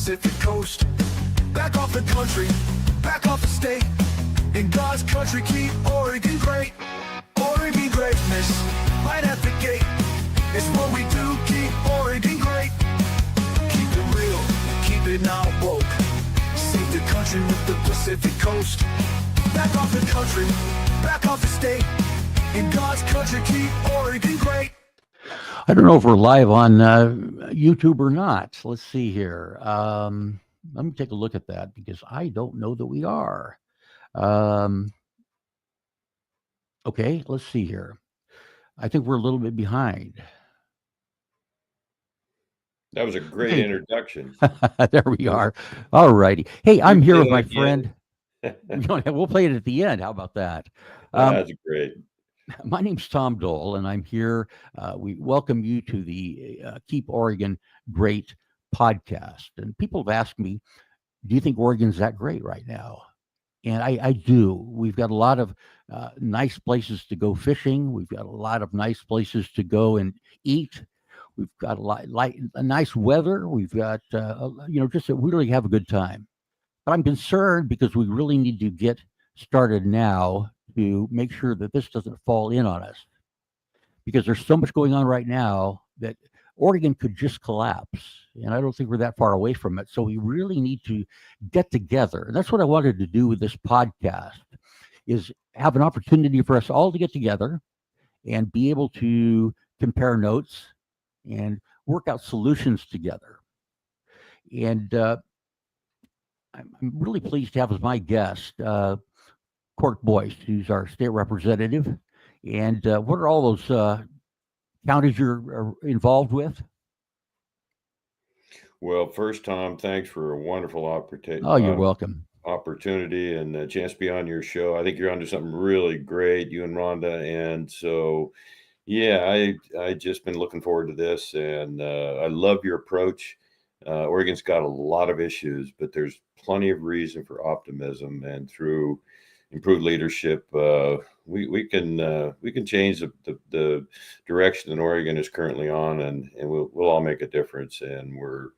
Pacific coast. Back off the country, back off the state. In God's country, keep Oregon great. Oregon greatness, right at the gate. It's what we do, keep Oregon great. Keep it real, keep it not woke. Save the country with the Pacific coast. Back off the country, back off the state. In God's country, keep Oregon great. I don't know if we're live on YouTube or not. Let's see here. Let me take a look at that because I don't know that we are. Okay, let's see here. I think we're a little bit behind. That was a great introduction. There we are. All righty. Hey, I'm here with my friend. We'll play it at the end. How about that? That's great. My name's Tom Dole, and I'm here. We welcome you to the Keep Oregon Great podcast. And people have asked me, do you think Oregon's that great right now? And I do. We've got a lot of nice places to go fishing. We've got a lot of nice places to go and eat. We've got a nice weather. We've got, just we really have a good time. But I'm concerned because we really need to get started now to make sure that this doesn't fall in on us, because there's so much going on right now that Oregon could just collapse. And I don't think we're that far away from it. So we really need to get together. And that's what I wanted to do with this podcast, is have an opportunity for us all to get together and be able to compare notes and work out solutions together. And I'm really pleased to have as my guest Court Boice, who's our state representative. And what are all those counties you're involved with? Well, first, Tom, thanks for a wonderful opportunity. Oh, you're welcome. Opportunity and a chance to be on your show. I think you're onto something really great, you and Rhonda. And so, yeah, I just been looking forward to this, and I love your approach. Oregon's got a lot of issues, but there's plenty of reason for optimism, and through improved leadership, we can change the direction that Oregon is currently on, and we'll all make a difference. And we're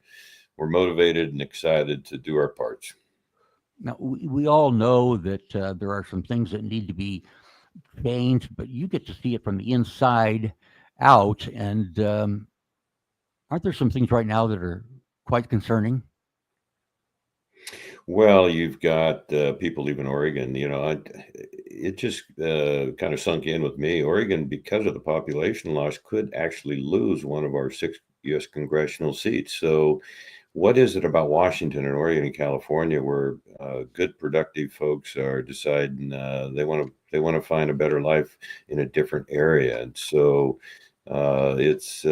motivated and excited to do our parts. Now, we all know that there are some things that need to be changed, but you get to see it from the inside out. And aren't there some things right now that are quite concerning? Well, you've got people leaving Oregon. It just kind of sunk in with me. Oregon, because of the population loss, could actually lose one of our 6 U.S. congressional seats. So what is it about Washington and Oregon and California where good, productive folks are deciding they want to find a better life in a different area? And so it's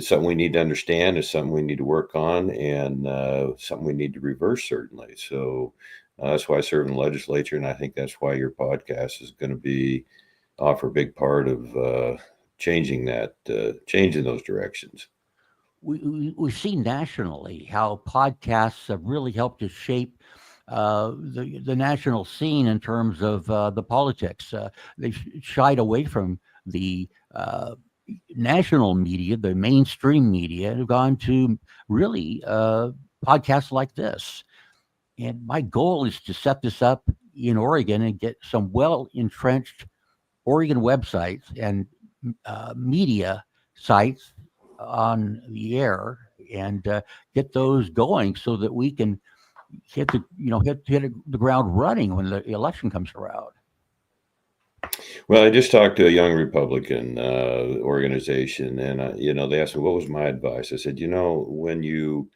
something we need to understand. It's something we need to work on, and something we need to reverse, certainly. So that's why I serve in the legislature, and I think that's why your podcast is going to offer a big part of changing those directions. We see nationally how podcasts have really helped to shape the national scene in terms of the politics. They've shied away from the national media, the mainstream media, and have gone to really podcasts like this. And my goal is to set this up in Oregon and get some well-entrenched Oregon websites and media sites on the air, and get those going so that we can hit the ground running when the election comes around. Well, I just talked to a young Republican organization, and they asked me what was my advice. I said, when you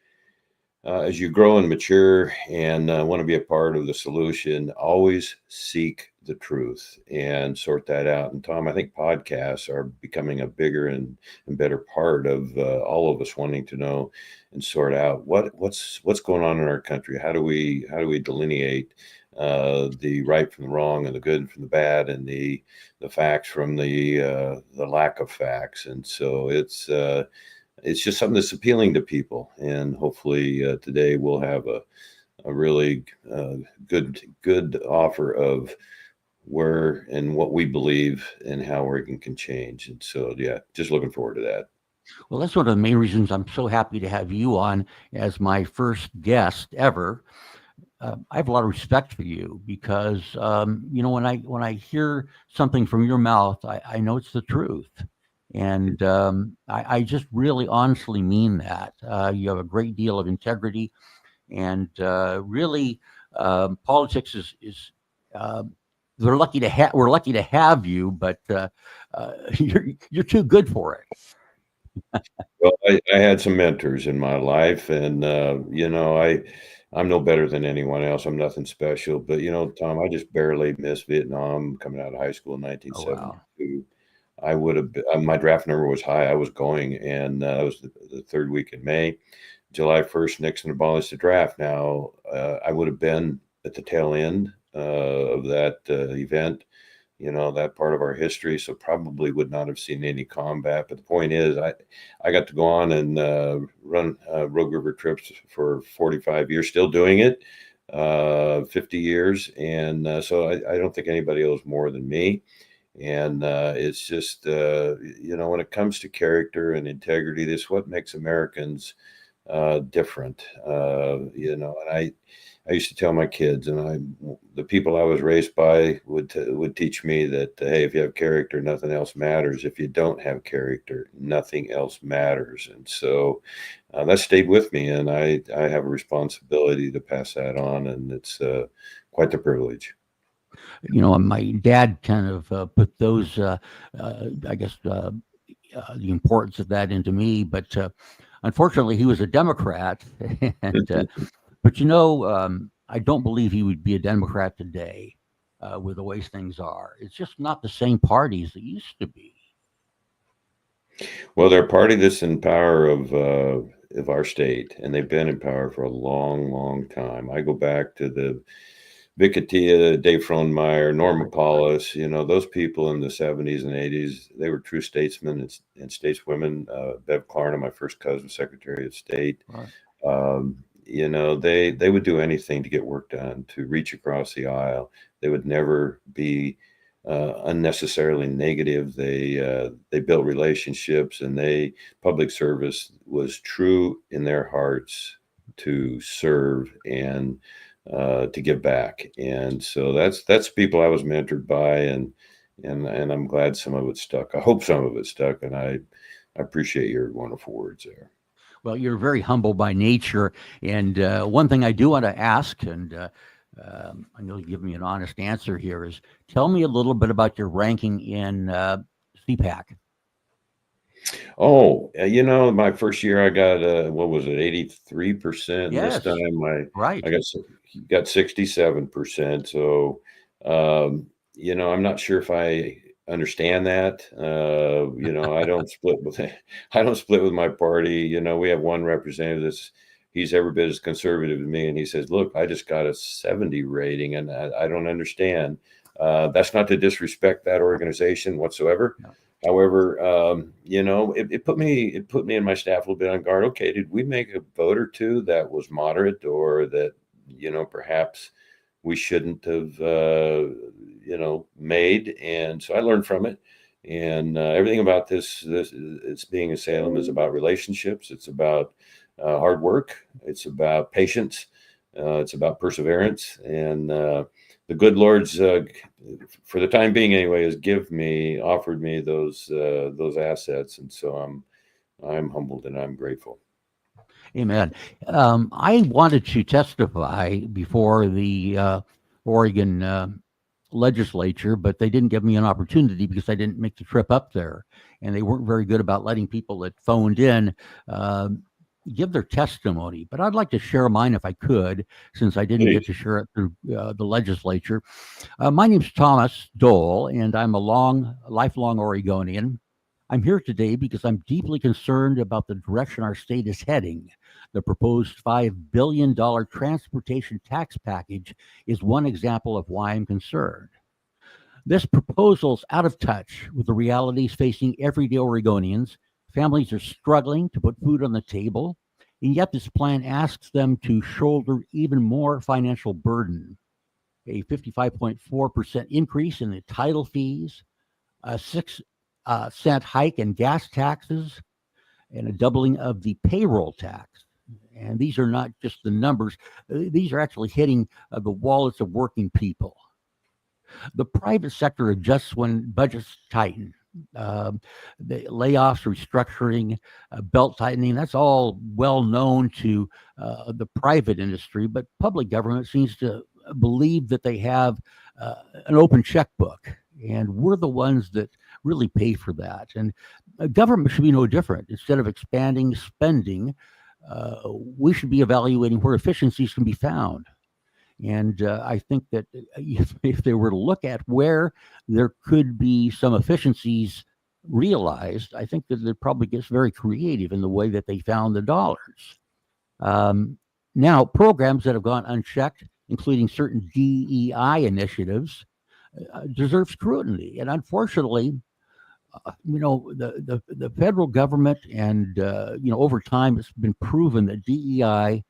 as you grow and mature and want to be a part of the solution, always seek the truth and sort that out. And Tom, I think podcasts are becoming a bigger and better part of all of us wanting to know and sort out what's going on in our country. How do we delineate the right from the wrong, and the good from the bad, and the facts from the lack of facts? And so it's just something that's appealing to people, and hopefully today we'll have a really good offer of where and what we believe and how Oregon can change. And so, yeah, just looking forward to that. Well, that's one of the main reasons I'm so happy to have you on as my first guest ever. I have a lot of respect for you because when I hear something from your mouth, I know it's the truth, and I just really honestly mean that. You have a great deal of integrity, and really, politics is uh, we're lucky to have you, but you're too good for it. Well, I had some mentors in my life, and I'm no better than anyone else. I'm nothing special, but Tom, I just barely missed Vietnam coming out of high school in Oh wow. 1972. I would have been, my draft number was high. I was going, and that was the third week in May. July 1st, Nixon abolished the draft. Now, I would have been at the tail end of that event, that part of our history. So probably would not have seen any combat. But the point is, I got to go on and run Rogue River trips for 45 years, still doing it, 50 years. And so I don't think anybody owes more than me. And it's just, when it comes to character and integrity, this is what makes Americans different. And I used to tell my kids, and the people I was raised by would teach me that, hey, if you have character, nothing else matters. If you don't have character, nothing else matters. And so that stayed with me, and I have a responsibility to pass that on, and it's quite the privilege. My dad kind of put those, I guess, the importance of that into me. But unfortunately, he was a Democrat, and but I don't believe he would be a Democrat today with the way things are. It's just not the same party as it used to be. Well, they're a party that's in power of our state, and they've been in power for a long, long time. I go back to the Vic Atiyeh, Dave Frohnmeyer, Norma Paulus, those people in the 70s and 80s, they were true statesmen and stateswomen. Bev Klarna, my first cousin, Secretary of State. Right. They would do anything to get work done, to reach across the aisle. They would never be unnecessarily negative. They built relationships, and public service was true in their hearts to serve and to give back. And so that's people I was mentored by, and I'm glad some of it stuck. I hope some of it stuck, and I appreciate your wonderful words there. Well, you're very humble by nature, and one thing I do want to ask, and I know you give me an honest answer here, is tell me a little bit about your ranking in CPAC. Oh, my first year I got what was it, 83%. Yes, This time right. I got 67%. So I'm not sure if I understand that. I don't split with I don't split with my party. We have one representative he's every bit as conservative as me, and he says, "Look, I just got a 70 rating, and I don't understand." That's not to disrespect that organization whatsoever. No. However, it put me and my staff a little bit on guard. Okay, did we make a vote or two that was moderate, or that perhaps we shouldn't have made? And so I learned from it. And everything about this it's being in Salem is about relationships. It's about hard work. It's about patience. It's about perseverance. And the good Lord's, for the time being anyway, has offered me those assets. And so I'm humbled and I'm grateful. Amen. I wanted to testify before the Oregon legislature, but they didn't give me an opportunity because I didn't make the trip up there, and they weren't very good about letting people that phoned in give their testimony. But I'd like to share mine if I could, since I didn't get to share it through the legislature. My name's Thomas Dole, and I'm a lifelong Oregonian. I'm here today because I'm deeply concerned about the direction our state is heading. The proposed $5 billion transportation tax package is one example of why I'm concerned. This proposal is out of touch with the realities facing everyday Oregonians. Families are struggling to put food on the table, and yet this plan asks them to shoulder even more financial burden. A 55.4% increase in the title fees, a 6 cent hike in gas taxes, and a doubling of the payroll tax. And these are not just the numbers, these are actually hitting the wallets of working people. The private sector adjusts when budgets tighten. The layoffs, restructuring, belt tightening, that's all well known to the private industry, but public government seems to believe that they have an open checkbook. And we're the ones that really pay for that. And government should be no different. Instead of expanding spending, we should be evaluating where efficiencies can be found. And I think that if they were to look at where there could be some efficiencies realized, I think that it probably gets very creative in the way that they found the dollars. Now, programs that have gone unchecked, including certain DEI initiatives, deserve scrutiny. And unfortunately, the federal government and over time it's been proven that DEI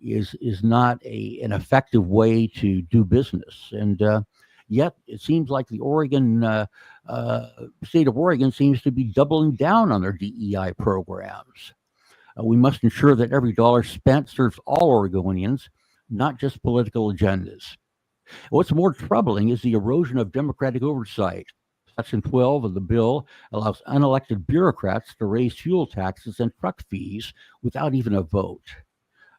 is not an effective way to do business. And yet it seems like the state of Oregon seems to be doubling down on their DEI programs. We must ensure that every dollar spent serves all Oregonians, not just political agendas. What's more troubling is the erosion of democratic oversight. Section 12 of the bill allows unelected bureaucrats to raise fuel taxes and truck fees without even a vote.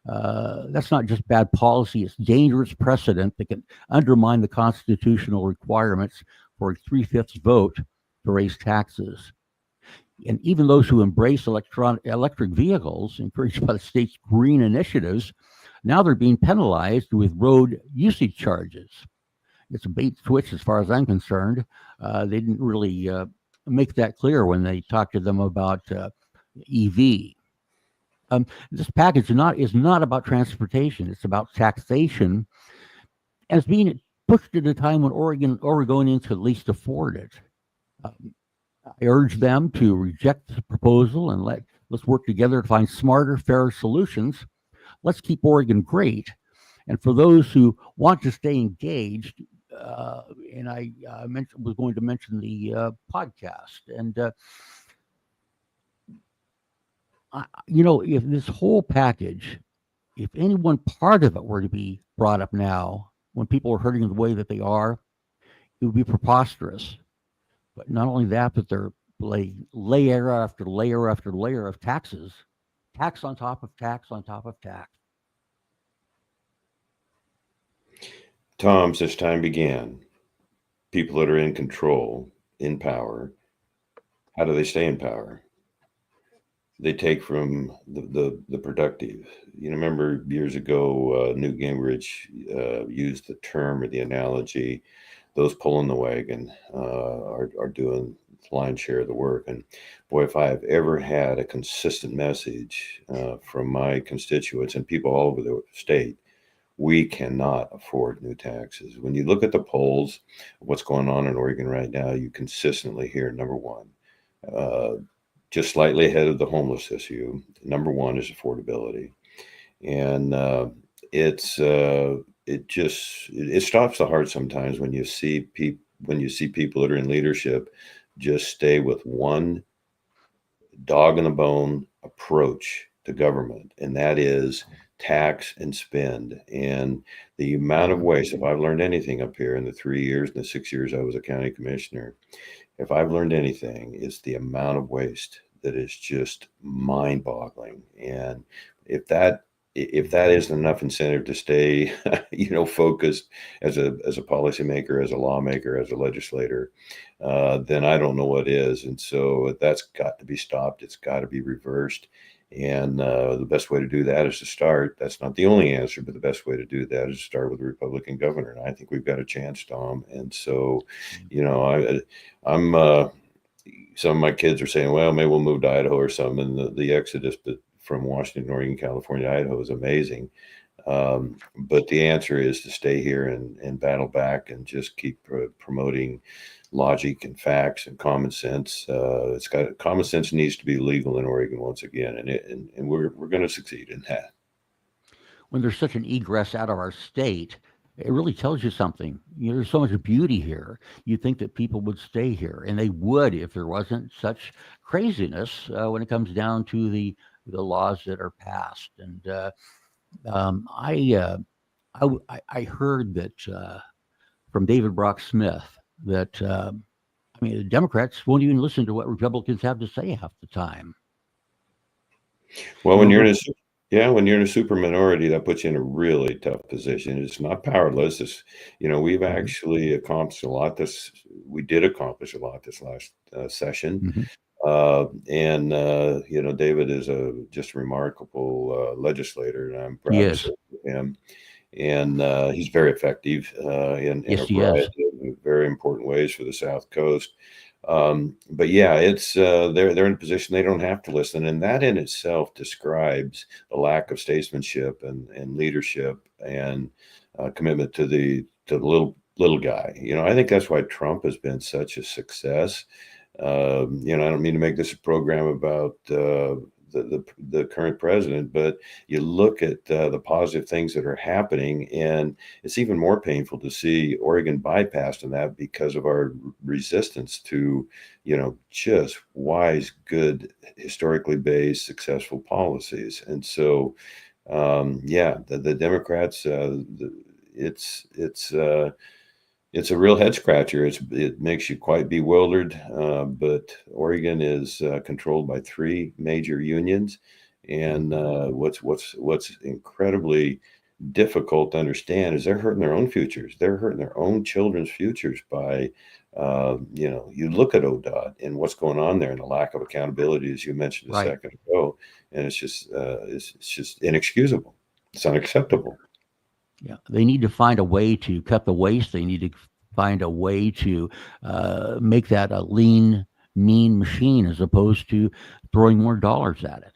That's not just bad policy, it's dangerous precedent that can undermine the constitutional requirements for a 3/5 vote to raise taxes. And even those who embrace electric vehicles, encouraged by the state's green initiatives, now they're being penalized with road usage charges. It's a bait switch as far as I'm concerned. They didn't really make that clear when they talked to them about EV. This package is not about transportation. It's about taxation, and it's being pushed at a time when Oregonians could least afford it. I urge them to reject the proposal and let's work together to find smarter, fairer solutions. Let's keep Oregon great. And for those who want to stay engaged, and I was going to mention the podcast. And if this whole package, if any one part of it were to be brought up now, when people are hurting the way that they are, it would be preposterous. But not only that, but they're layer after layer after layer of taxes, tax on top of tax on top of tax. Tom, since time began, people that are in control, in power, how do they stay in power? They take from the productive. Remember years ago, Newt Gingrich used the term or the analogy, those pulling the wagon are doing the lion's share of the work. And boy, if I have ever had a consistent message from my constituents and people all over the state, we cannot afford new taxes. When you look at the polls, what's going on in Oregon right now, you consistently hear number one, just slightly ahead of the homeless issue. Number one is affordability. And it stops the heart sometimes when you see people that are in leadership just stay with one dog in the bone approach to government, and that is tax and spend. And the amount of waste, if I've learned anything up here in the 3 years and the 6 years I was a county commissioner, if I've learned anything, it's the amount of waste that is just mind-boggling. And if that isn't enough incentive to stay, focused as a policymaker, as a lawmaker, as a legislator, then I don't know what is. And so that's got to be stopped. It's got to be reversed. And the best way to do that is to start. That's not the only answer, but the best way to do that is to start with a Republican governor. And I think we've got a chance, Tom. And so, I'm some of my kids are saying, well, maybe we'll move to Idaho or something. And the exodus from Washington, Oregon, California, Idaho is amazing. But the answer is to stay here and battle back and just keep promoting logic and facts and common sense. Common sense needs to be legal in Oregon once again, and we're going to succeed in that. When there's such an egress out of our state, it really tells you something. There's so much beauty here. You think that people would stay here, and they would if there wasn't such craziness when it comes down to the laws that are passed. And um, I, uh, I heard that from David Brock Smith that I mean the Democrats won't even listen to what Republicans have to say half the time. Well, You when know, you're in a yeah, when you're in a super minority, that puts you in a really tough position. It's not powerless. It's, we've mhm, actually accomplished a lot. We did accomplish a lot this last session. mhm. And David is just a remarkable legislator, and I'm He proud to is. serve with him. And he's very effective in Yes, a he is. variety of very important ways for the South Coast. But yeah, it's they're in a position they don't have to listen, and that in itself describes the lack of statesmanship and leadership and commitment to the little guy. I think that's why Trump has been such a success. I don't mean to make this a program about the current president, but you look at the positive things that are happening, and it's even more painful to see Oregon bypassed in that because of our resistance to, just wise, good, historically based, successful policies. And so, yeah, the Democrats, it's a real head scratcher. It makes you quite bewildered. But Oregon is controlled by three major unions, and Mhm. what's incredibly difficult to understand is they're hurting their own futures. They're hurting their own children's futures by, you look at ODOT and what's going on there, and the lack of accountability, as you mentioned a Right. second ago, and it's just inexcusable. It's unacceptable. Yeah, they need to find a way to cut the waste. They need to find a way to make that a lean, mean machine as opposed to throwing more dollars at it.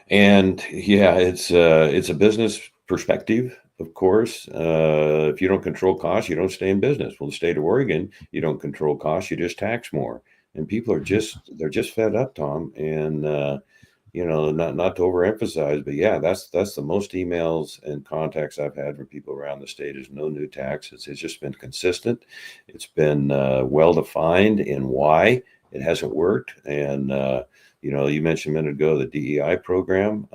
And yeah, it's a business perspective, of course. If you don't control costs, you don't stay in business. Well, the state of Oregon, you don't control costs, you just tax more. And people are Mhm. they're just fed up, Tom. And not to overemphasize, but yeah, that's the most emails and contacts I've had from people around the state is no new taxes. It's just been consistent. It's been well defined in why it hasn't worked. And you mentioned a minute ago the DEI program.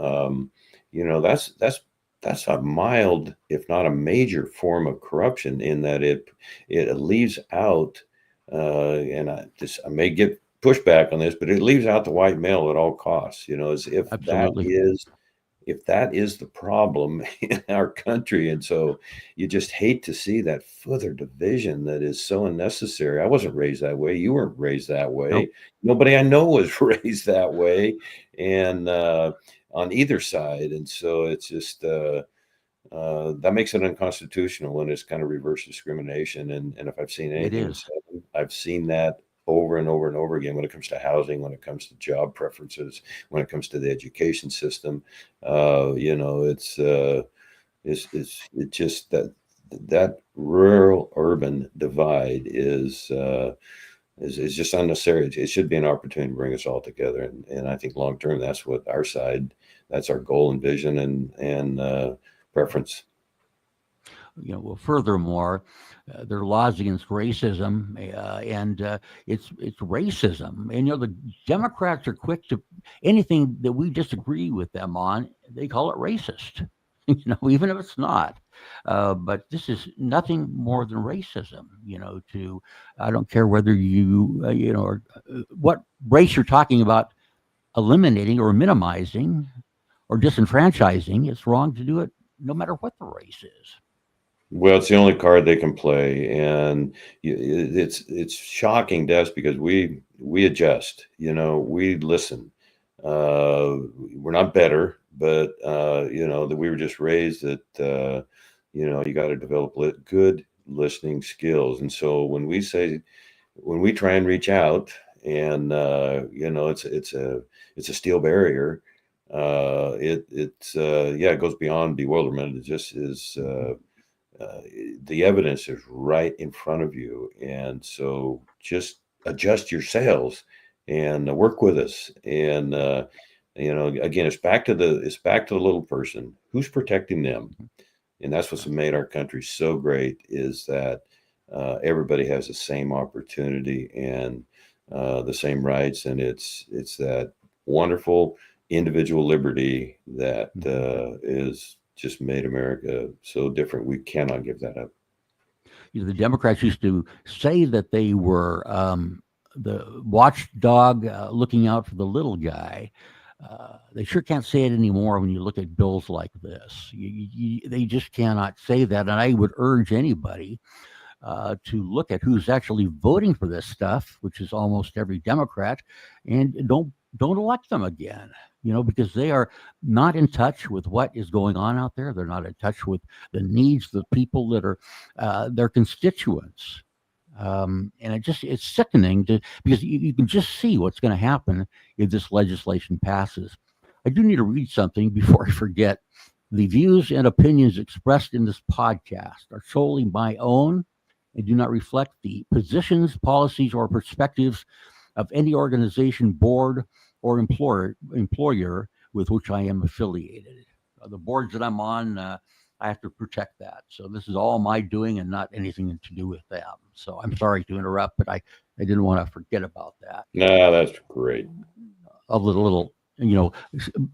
That's a mild, if not a major, form of corruption in that it leaves out, and I may get pushback on this, but it leaves out the white male at all costs. As Absolutely. if that is the problem in our country. And so you just hate to see that further division that is so unnecessary. I wasn't raised that way. You weren't raised that way. Nope. Nobody I know was raised that way. And on either side. And so it's just, that makes it unconstitutional when it's kind of reverse discrimination. And if I've seen It anything in is. seven, I've seen that over and over and over again when it comes to housing, when it comes to job preferences, when it comes to the education system. It's just that rural urban divide is just unnecessary. It should be an opportunity to bring us all together. And I think long term, that's what that's our goal and vision and preference. Well, furthermore, there are laws against racism, and it's racism. And the Democrats are quick to anything that we disagree with them on. They call it racist. Even if it's not. But this is nothing more than racism. To I don't care whether or what race you're talking about eliminating or minimizing or disenfranchising. It's wrong to do it, no matter what the race is. Well, it's the only card they can play, and it's shocking to us because we adjust. We listen. We're not better, but that we were just raised that you got to develop good listening skills. And so when we try and reach out, and it's a steel barrier. It goes beyond bewilderment. It just is. The evidence is right in front of you, and so just adjust your sails and work with us. And again, it's back to the little person. Who's protecting them? And that's what's made our country so great, is that everybody has the same opportunity and the same rights. And it's that wonderful individual liberty that is just made America so different. We cannot give that up. The Democrats used to say that they were the watchdog looking out for the little guy. They sure can't say it anymore when you look at bills like this. They just cannot say that. And I would urge anybody to look at who's actually voting for this stuff, which is almost every Democrat, and don't elect them again. Because they are not in touch with what is going on out there. They're not in touch with the needs of the people that are their constituents. And it's sickening because you can just see what's going to happen if this legislation passes. I do need to read something before I forget. The views and opinions expressed in this podcast are solely my own and do not reflect the positions, policies, or perspectives of any organization, board, or employer with which I am affiliated. The boards that I'm on, I have to protect that. So this is all my doing and not anything to do with them. So I'm sorry to interrupt, but I didn't want to forget about that. No, that's great. A little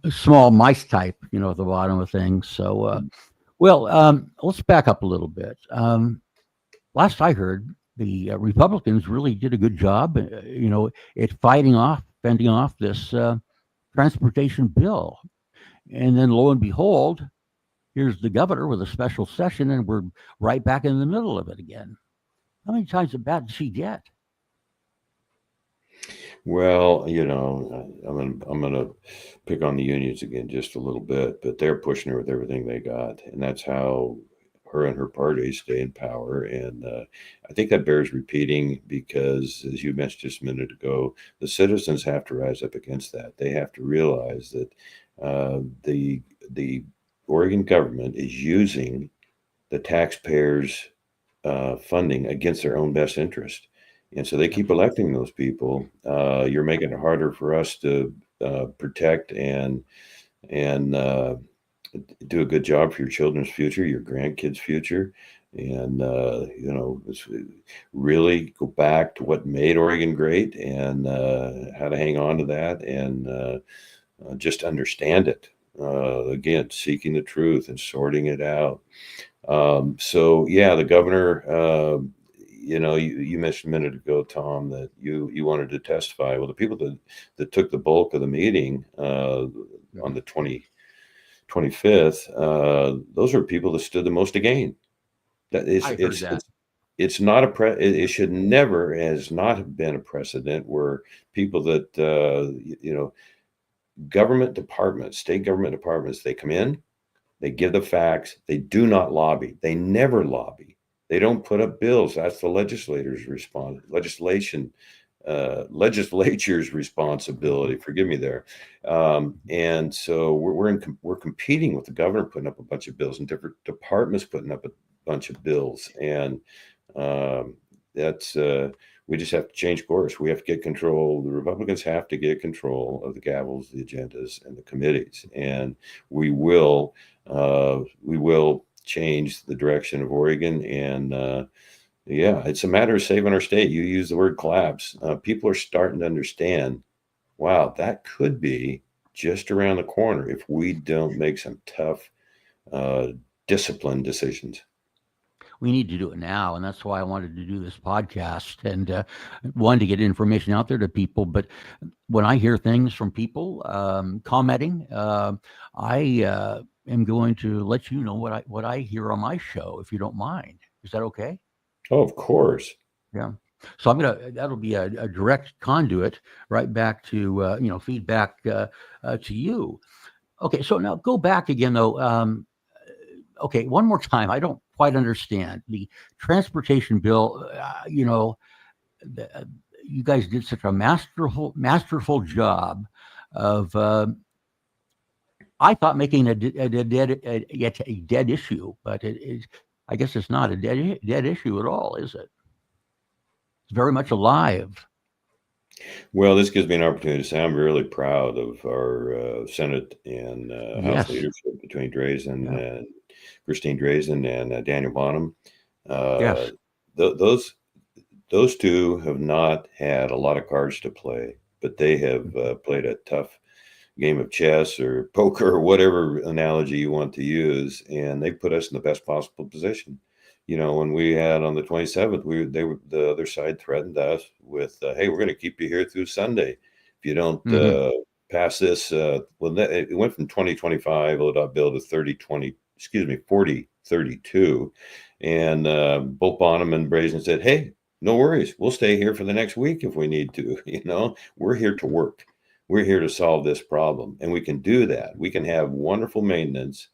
small mice type, at the bottom of things. So, let's back up a little bit. Last I heard, the Republicans really did a good job, at fending off this transportation bill. And then lo and behold, here's the governor with a special session, and we're right back in the middle of it again. How many times of that did she get? Well, I'm gonna pick on the unions again just a little bit, but they're pushing her with everything they got, and that's how her and her party stay in power. And I think that bears repeating because, as you mentioned just a minute ago, the citizens have to rise up against that. They have to realize that the Oregon government is using the taxpayers' funding against their own best interest. And so they keep electing those people. You're making it harder for us to protect and do a good job for your children's future, your grandkids' future, and really go back to what made Oregon great and how to hang on to that and just understand it. Again, seeking the truth and sorting it out. The governor. You mentioned a minute ago, Tom, that you wanted to testify. Well, the people that took the bulk of the meeting on the 25th, those are people that stood the most to gain. It's not it should never has not have been a precedent where people that government departments, state government departments, they come in, they give the facts, they do not lobby, they never lobby. They don't put up bills. That's the legislature's responsibility. Forgive me there. And so we're competing with the governor putting up a bunch of bills and different departments putting up a bunch of bills. And that's we just have to change course. We have to get control. The Republicans have to get control of the gavels, the agendas, and the committees. And we will change the direction of Oregon. And it's a matter of saving our state. You use the word collapse. People are starting to understand, wow, that could be just around the corner if we don't make some tough, disciplined decisions. We need to do it now, and that's why I wanted to do this podcast and wanted to get information out there to people. But when I hear things from people commenting, I am going to let you know what I hear on my show, if you don't mind. Is that okay? Oh, of course. Yeah. So that'll be a direct conduit right back to feedback to you. Okay. So now go back again though. Okay, one more time. I don't quite understand the transportation bill. You guys did such a masterful job of, I thought, making a dead issue, but I guess it's not a dead issue at all, is it? It's very much alive. Well, this gives me an opportunity to say I'm really proud of our Senate and House leadership between Drazen and Christine Drazen and Daniel Bonham. Yes. Those two have not had a lot of cards to play, but they have played a tough game of chess or poker or whatever analogy you want to use, and they put us in the best possible position. When we had on the 27th, the other side threatened us with, "Hey, we're going to keep you here through Sunday if you don't pass this." It went from 2025 ODOT bill to 4032, and both Bonham and Brazen said, "Hey, no worries, we'll stay here for the next week if we need to. We're here to work. We're here to solve this problem, and we can do that. We can have wonderful maintenance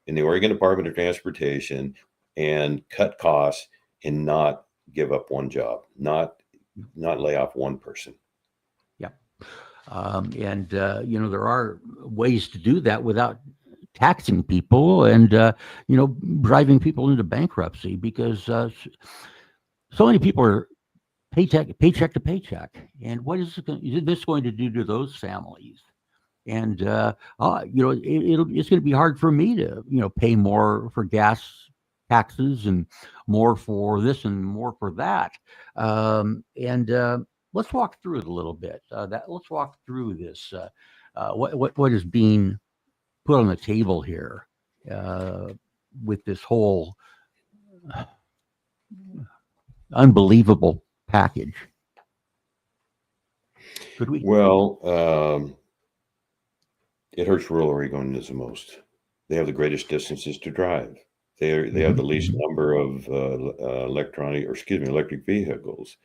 in the Oregon Department of Transportation and cut costs and not give up one job, not lay off one person." Yeah. And there are ways to do that without taxing people and, driving people into bankruptcy, because so many people are paycheck to paycheck. And what is this going to do to those families? And, it's going to be hard for me to, pay more for gas taxes and more for this and more for that. Let's walk through it a little bit. Let's walk through this. What is being put on the table here with this whole unbelievable package? Could we? Well, it hurts rural Oregonians the most. They have the greatest distances to drive. They have the least number of electric vehicles.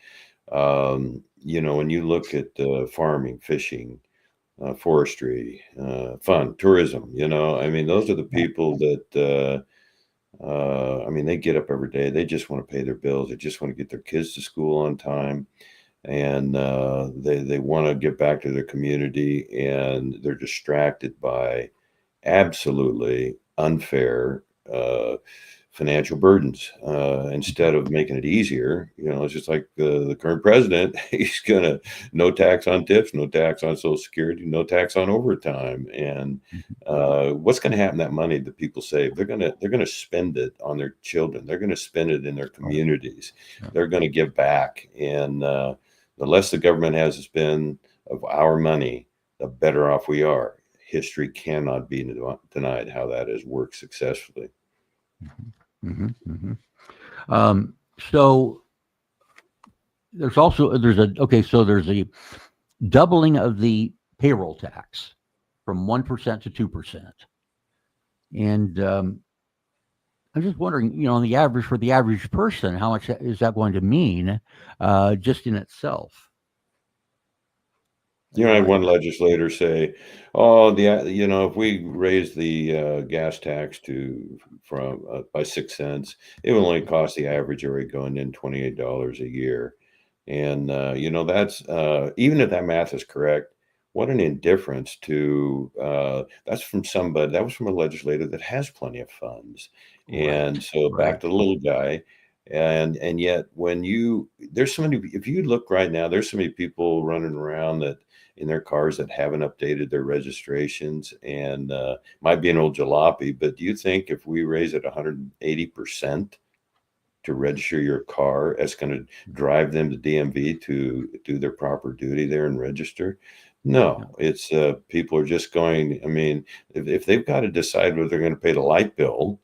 When you look at farming, fishing, forestry, fun, tourism, those are the people that, they get up every day. They just want to pay their bills. They just want to get their kids to school on time. And they want to get back to their community, and they're distracted by absolutely unfair financial burdens. Instead of making it easier, it's just like the current president. He's gonna no tax on tips, no tax on Social Security, no tax on overtime. And what's going to happen? That money that people save, they're gonna spend it on their children. They're going to spend it in their communities. They're going to give back. And the less the government has to spend of our money, the better off we are. History cannot be denied how that has worked successfully. So there's a doubling of the payroll tax from 1% to 2%. And I'm just wondering, on the average, for the average person, how much is that going to mean just in itself? I had one legislator say, "Oh, if we raise the gas tax by 6 cents, it will only cost the average Oregonian $28 a year." And that's even if that math is correct, what an indifference to that's from somebody. That was from a legislator that has plenty of funds. And so back to the little guy. And yet there's so many, if you look right now, there's so many people running around that in their cars that haven't updated their registrations, and might be an old jalopy, but do you think if we raise it 180% to register your car, that's going to drive them to DMV to do their proper duty there and register? No, it's people are just going, if they've got to decide whether they're going to pay the light bill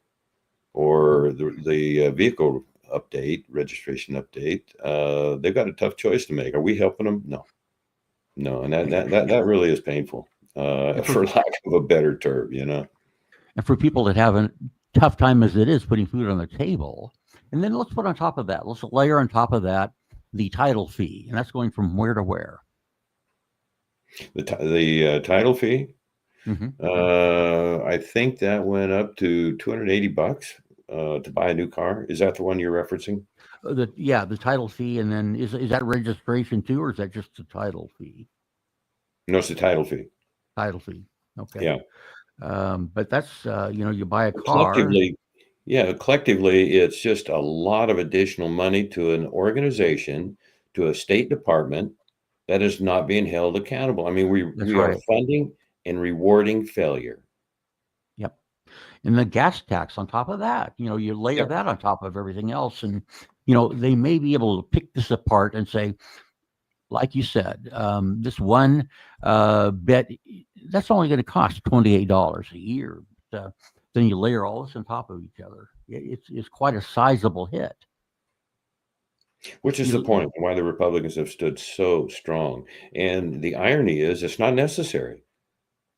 or the vehicle registration update, they've got a tough choice to make. Are we helping them? No, and that really is painful, for lack of a better term, And for people that have a tough time as it is putting food on the table, and then let's layer on top of that the title fee, and that's going from where to where? The title fee, I think that went up to $280 to buy a new car. Is that the one you're referencing? The title fee, and then is that registration too, or is that just the title fee? No, it's the title fee. Title fee. Okay. Yeah. But that's you buy a car. Collectively, it's just a lot of additional money to an organization, to a state department that is not being held accountable. We are funding and rewarding failure. Yep. and the gas tax on top of that. You layer Yep. that on top of everything else, and they may be able to pick this apart and say, like you said, this one bet that's only going to cost $28 a year. But, then you layer all this on top of each other. It's quite a sizable hit. Which is the point why the Republicans have stood so strong. And the irony is it's not necessary.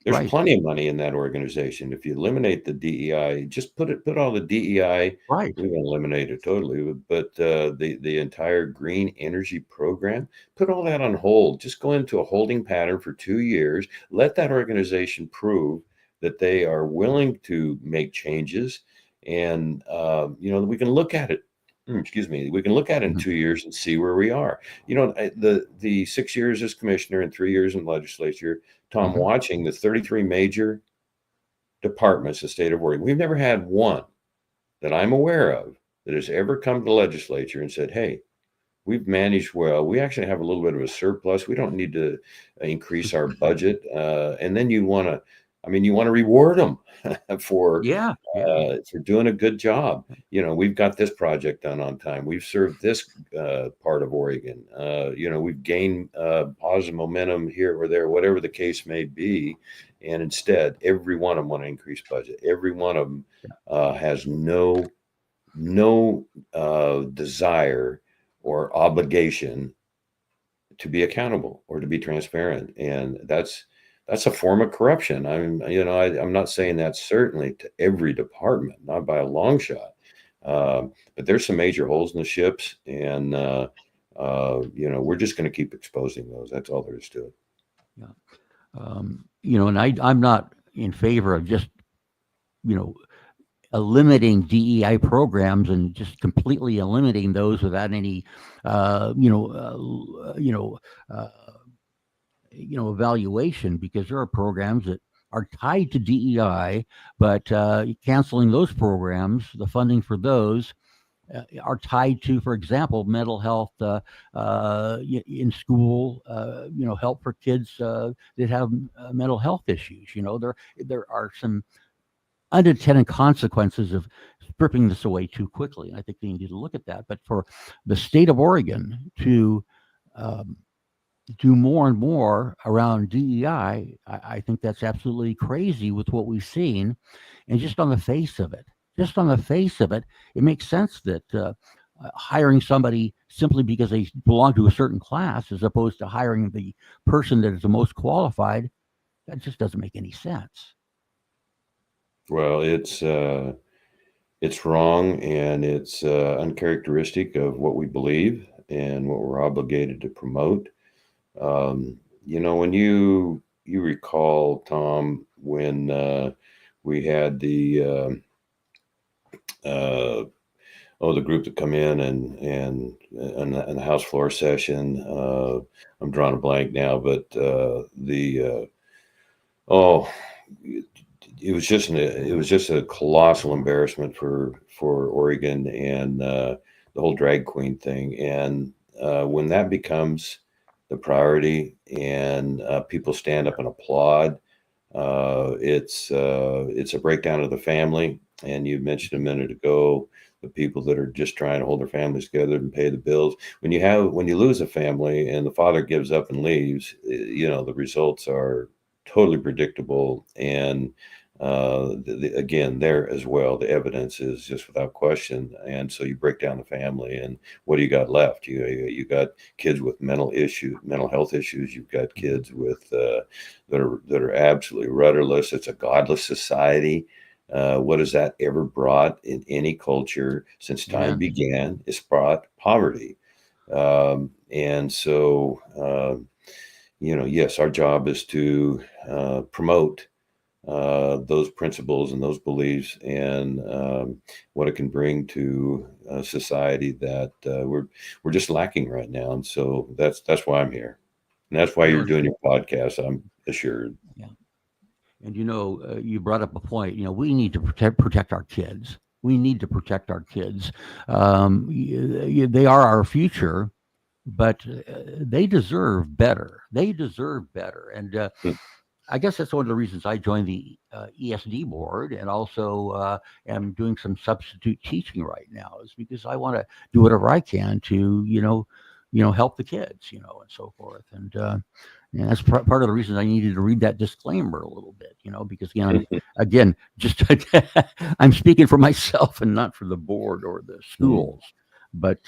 There's Right. plenty of money in that organization. If you eliminate the DEI, just put all the DEI, Right. we won't eliminate it totally, but the entire green energy program, put all that on hold. Just go into a holding pattern for 2 years. Let that organization prove that they are willing to make changes, and we can look at it. Excuse me. We can look at it in Mhm. 2 years and see where we are. The 6 years as commissioner and 3 years in legislature, Tom, Mhm. watching the 33 major departments in the state of Oregon, we've never had one that I'm aware of that has ever come to the legislature and said, hey, we've managed well. We actually have a little bit of a surplus. We don't need to increase our budget. And then you want to reward them for Yeah. Yeah. for doing a good job. We've got this project done on time. We've served this part of Oregon. We've gained positive momentum here or there, whatever the case may be. And instead, every one of them want to increase budget. Every one of them has no desire or obligation to be accountable or to be transparent. And that's a form of corruption. I'm not saying that certainly to every department, not by a long shot. But there's some major holes in the ships, and we're just going to keep exposing those. That's all there is to it. Yeah. And I'm not in favor of just, limiting DEI programs and just completely eliminating those without any, evaluation, because there are programs that are tied to DEI, but canceling those programs, the funding for those are tied to, for example, mental health in school, help for kids that have mental health issues. There are some unintended consequences of stripping this away too quickly. And I think they need to look at that. But for the state of Oregon to do more and more around DEI, I think that's absolutely crazy with what we've seen. And just on the face of it, it makes sense that hiring somebody simply because they belong to a certain class, as opposed to hiring the person that is the most qualified, that just doesn't make any sense. Well, it's wrong, and it's uncharacteristic of what we believe and what we're obligated to promote. When you recall, Tom, when we had the group that come in and the House floor session, I'm drawing a blank now, but it was just a colossal embarrassment for Oregon, and the whole drag queen thing. And when that becomes the priority and people stand up and applaud, it's a breakdown of the family. And you mentioned a minute ago the people that are just trying to hold their families together and pay the bills. When you lose a family and the father gives up and leaves, the results are totally predictable. And again, there as well, the evidence is just without question. And so you break down the family, and what do you got left? You got kids with mental health issues. You've got kids with that are absolutely rudderless. It's a godless society. What has that ever brought in any culture since time began? It's brought poverty. And so, yes, our job is to promote those principles and those beliefs, and what it can bring to society that we're just lacking right now. And so that's why I'm here, and that's why you're doing your podcast, I'm assured. Yeah. And you brought up a point. We need to protect our kids. We need to protect our kids. They are our future, but they deserve better. And I guess that's one of the reasons I joined the ESD board, and also am doing some substitute teaching right now, is because I want to do whatever I can to, help the kids, and so forth. And that's part of the reason I needed to read that disclaimer a little bit, because again, just I'm speaking for myself and not for the board or the schools. But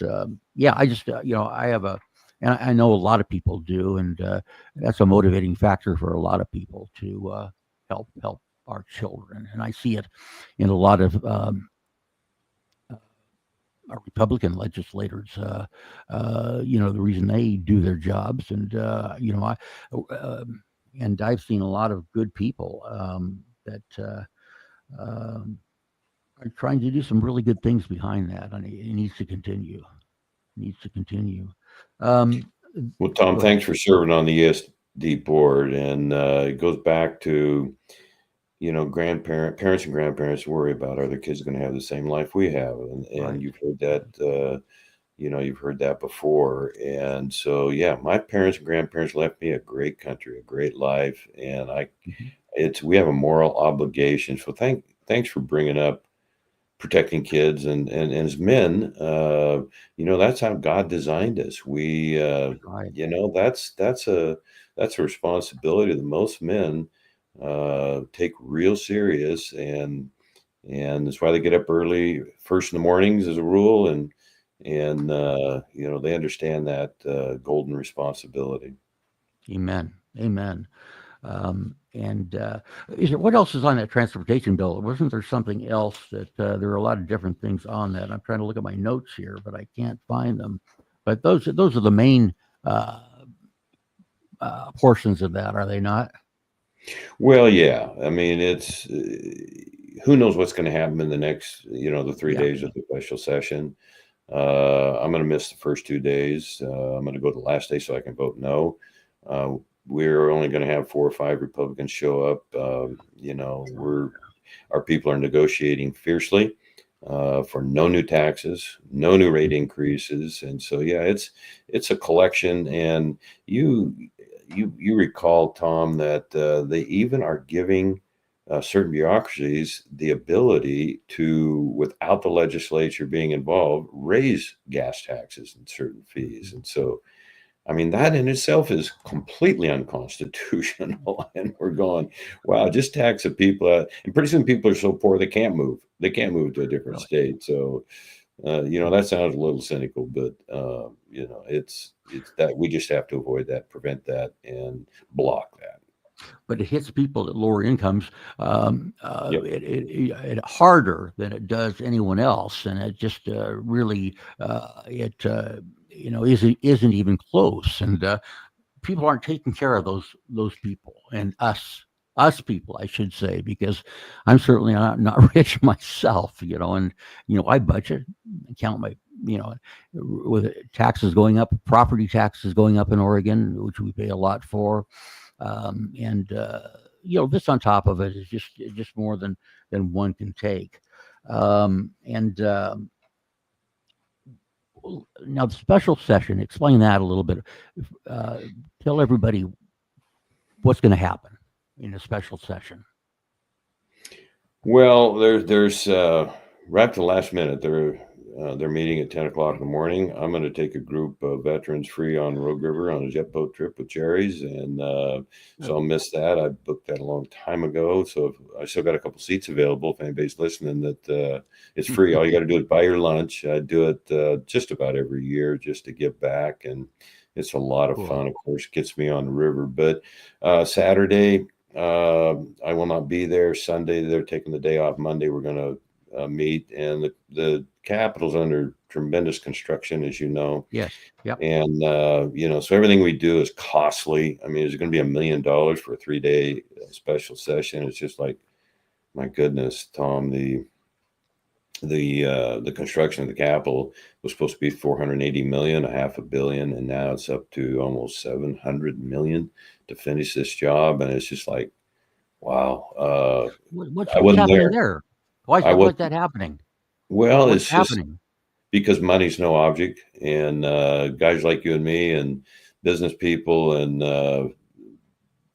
yeah, I just, I have and I know a lot of people do, and that's a motivating factor for a lot of people to help our children. And I see it in a lot of our Republican legislators. The reason they do their jobs, and and I've seen a lot of good people that are trying to do some really good things behind that, and it needs to continue. Needs to continue. Well, Tom, thanks for serving on the ESD board, and it goes back to, parents and grandparents worry about, are their kids going to have the same life we have, and Right. you've heard that, you've heard that before, and so yeah, my parents and grandparents left me a great country, a great life, and we have a moral obligation. So thanks for bringing up protecting kids, and as men, that's how God designed us. We Right. that's a responsibility that most men take real serious, and that's why they get up early, first in the mornings as a rule, and they understand that golden responsibility. Amen. Amen. And what else is on that transportation bill? Wasn't there something else that there are a lot of different things on that? I'm trying to look at my notes here, but I can't find them. But those are the main portions of that, are they not? Well, yeah. I mean, it's who knows what's going to happen in the next, the 3 days of the special session. I'm going to miss the first 2 days. I'm going to go to the last day so I can vote no. We're only going to have 4 or 5 Republicans show up. Our people are negotiating fiercely for no new taxes, no new rate increases, and so yeah, it's a collection. And you recall, Tom, that they even are giving certain bureaucracies the ability to, without the legislature being involved, raise gas taxes and certain fees, and so. I mean, that in itself is completely unconstitutional. And we're going, wow, just tax the people out. And pretty soon people are so poor they can't move. They can't move to a different Really? state. So, that sounds a little cynical, but, it's that we just have to avoid that, prevent that, and block that. But it hits people at lower incomes Yep. it harder than it does anyone else, and it just really isn't even close, and people aren't taking care of those people, and us people, I should say, because I'm certainly not rich myself, and I budget, count my, with taxes going up, property taxes going up in Oregon, which we pay a lot for. And this on top of it is just more than one can take. Now the special session, explain that a little bit. Tell everybody what's going to happen in a special session. Well, there's right at the last minute, they're meeting at 10 o'clock in the morning. I'm going to take a group of veterans free on Rogue River on a jet boat trip with Jerry's, and so I'll miss that. I booked that a long time ago, so I still got a couple seats available. If anybody's listening, that it's free. All you got to do is buy your lunch. I do it just about every year just to give back, and it's a lot of fun. Of course, gets me on the river. But Saturday, I will not be there. Sunday, they're taking the day off. Monday, we're going to meet, and the Capitol's under tremendous construction, as you know. Yes. Yep. And so everything we do is costly. I mean, there's going to be $1 million for a 3-day special session. It's just like, my goodness, Tom, the construction of the Capitol was supposed to be $480 million, $500 million, and now it's up to almost $700 million to finish this job. And it's just like, wow. What's I wasn't happening there. there? Why is that happening? Well, What's it's just happening? because money's no object, and guys like you and me and business people and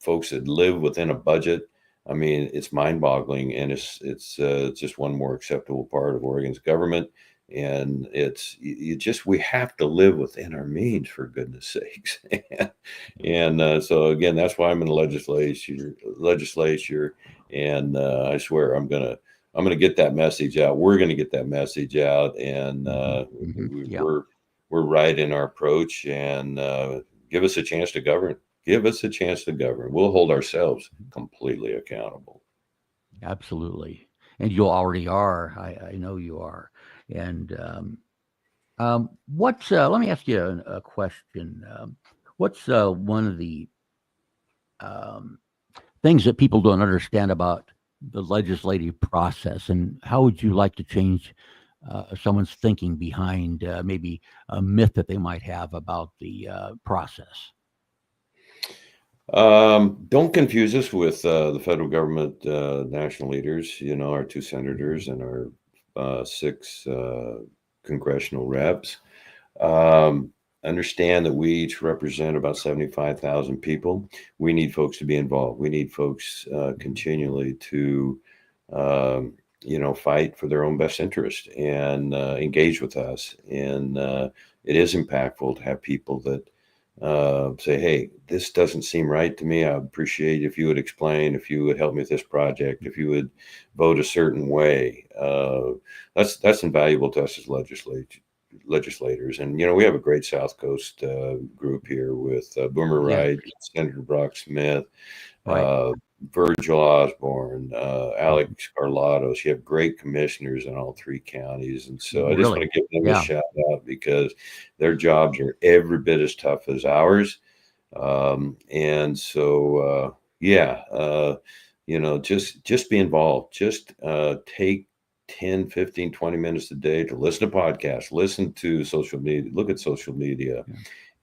folks that live within a budget. I mean, it's mind-boggling, and it's just one more acceptable part of Oregon's government. And we have to live within our means, for goodness sakes. And so again, that's why I'm in the legislature, and I swear I'm gonna get that message out. We're gonna get that message out, and Yeah. we're right in our approach, and give us a chance to govern. Give us a chance to govern. We'll hold ourselves completely accountable. Absolutely. And you already are. I know you are. And let me ask you a question. What's one of the things that people don't understand about the legislative process, and how would you like to change someone's thinking behind maybe a myth that they might have about the process? Don't confuse us with the federal government national leaders, our 2 senators and our 6 congressional reps. Understand that we each represent about 75,000 people. We need folks to be involved. We need folks continually to, fight for their own best interest and engage with us. And it is impactful to have people that say, hey, this doesn't seem right to me. I would appreciate if you would explain, if you would help me with this project, if you would vote a certain way. That's invaluable to us as legislators. And, we have a great South Coast group here with Boomer Wright, Senator Brock Smith, Right. Virgil Osborne, Alex Carlatos. You have great commissioners in all 3 counties. And so I just want Really? to give them a Yeah. shout out, because their jobs are every bit as tough as ours. And so, just be involved. Just take 10, 15, 20 minutes a day to listen to podcasts, listen to social media, look at social media. Yeah.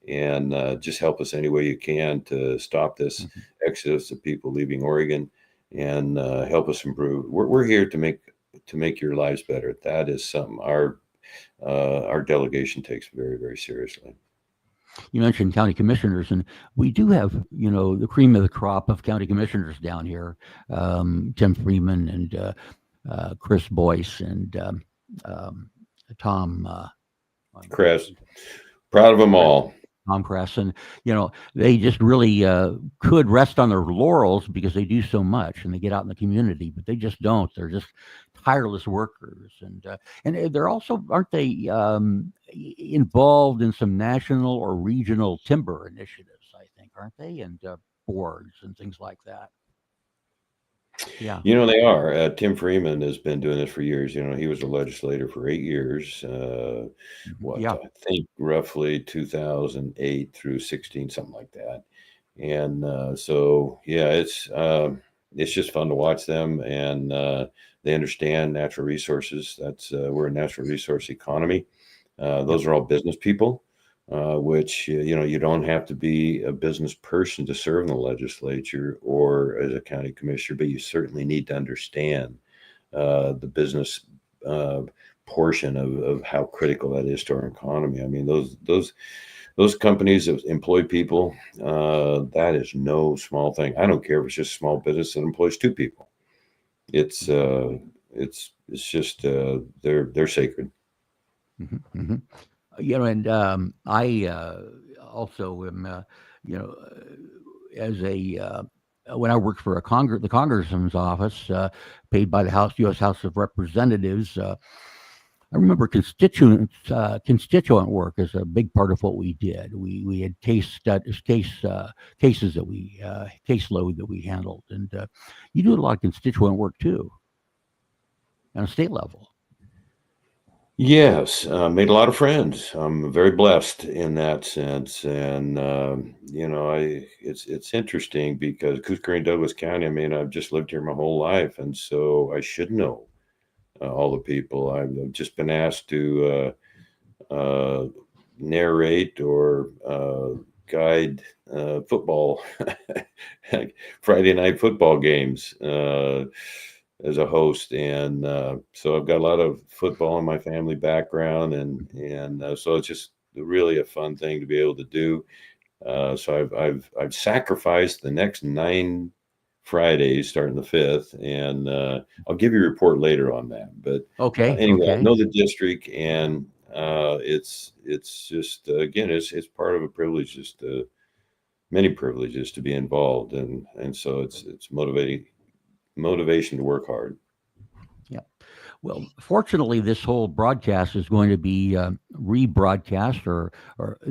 And just help us any way you can to stop this exodus of people leaving Oregon, and help us improve. We're here to make your lives better. That is something our delegation takes very, very seriously. You mentioned county commissioners, and we do have, the cream of the crop of county commissioners down here. Tim Freeman and Chris Boice and Tom Chris, proud of them all. Tom Kress, and they just really could rest on their laurels because they do so much and they get out in the community, but they just don't. They're just tireless workers, and they're also, aren't they, involved in some national or regional timber initiatives? I think, aren't they, and boards and things like that. Yeah. They are. Tim Freeman has been doing this for years. He was a legislator for 8 years. Yeah. I think roughly 2008 through 16, something like that. And it's just fun to watch them, and they understand natural resources. We're a natural resource economy. Those are all business people. Which, you don't have to be a business person to serve in the legislature or as a county commissioner, but you certainly need to understand the business portion of how critical that is to our economy. I mean, those companies that employ people, that is no small thing. I don't care if it's just a small business that employs 2 people. It's just they're sacred. And I also am, as a when I worked for the congressman's office, paid by the U.S. House of Representatives. I remember constituent work is a big part of what we did. We had caseload that we handled, and you do a lot of constituent work too, on a state level. Yes, made a lot of friends. I'm very blessed in that sense, and it's interesting because Cooper and Douglas County. I mean, I've just lived here my whole life, and so I should know all the people. I've just been asked to narrate or guide football Friday night football games. As a host, and so I've got a lot of football in my family background, and so it's just really a fun thing to be able to do. So I've sacrificed the next 9 Fridays starting the 5th, and I'll give you a report later on that. But Okay. anyway, I Okay. know the district, and it's just again, it's part of a privilege, just many privileges to be involved, and so it's motivation to work hard. Yeah. Well, fortunately, this whole broadcast is going to be rebroadcast or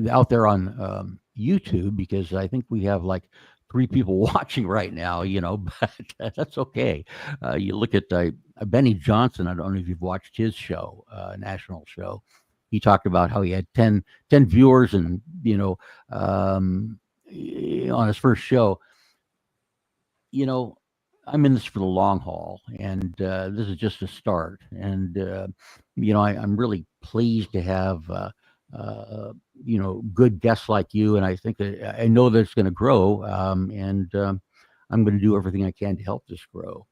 out there on YouTube, because I think we have like 3 people watching right now, but that's okay. You look at Benny Johnson. I don't know if you've watched his show, national show. He talked about how he had 10 viewers, and, on his first show. I'm in this for the long haul, and this is just a start. And I'm really pleased to have good guests like you, and I think that I know that it's going to grow, and I'm going to do everything I can to help this grow.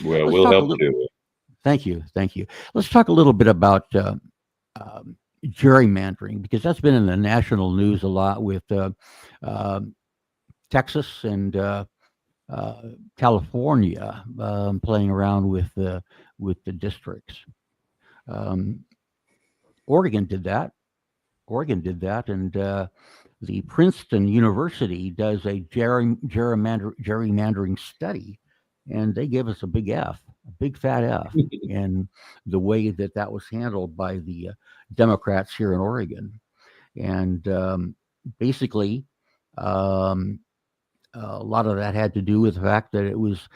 Well, Let's we'll talk a help little. too. Thank you, thank you. Let's talk a little bit about gerrymandering, because that's been in the national news a lot with uh, Texas and California playing around with the districts. Um, Oregon did that. And the Princeton University does a gerrymandering study, and they gave us a big F, a big fat F, in the way that was handled by the Democrats here in Oregon. And basically, um, a lot of that had to do with the fact that it was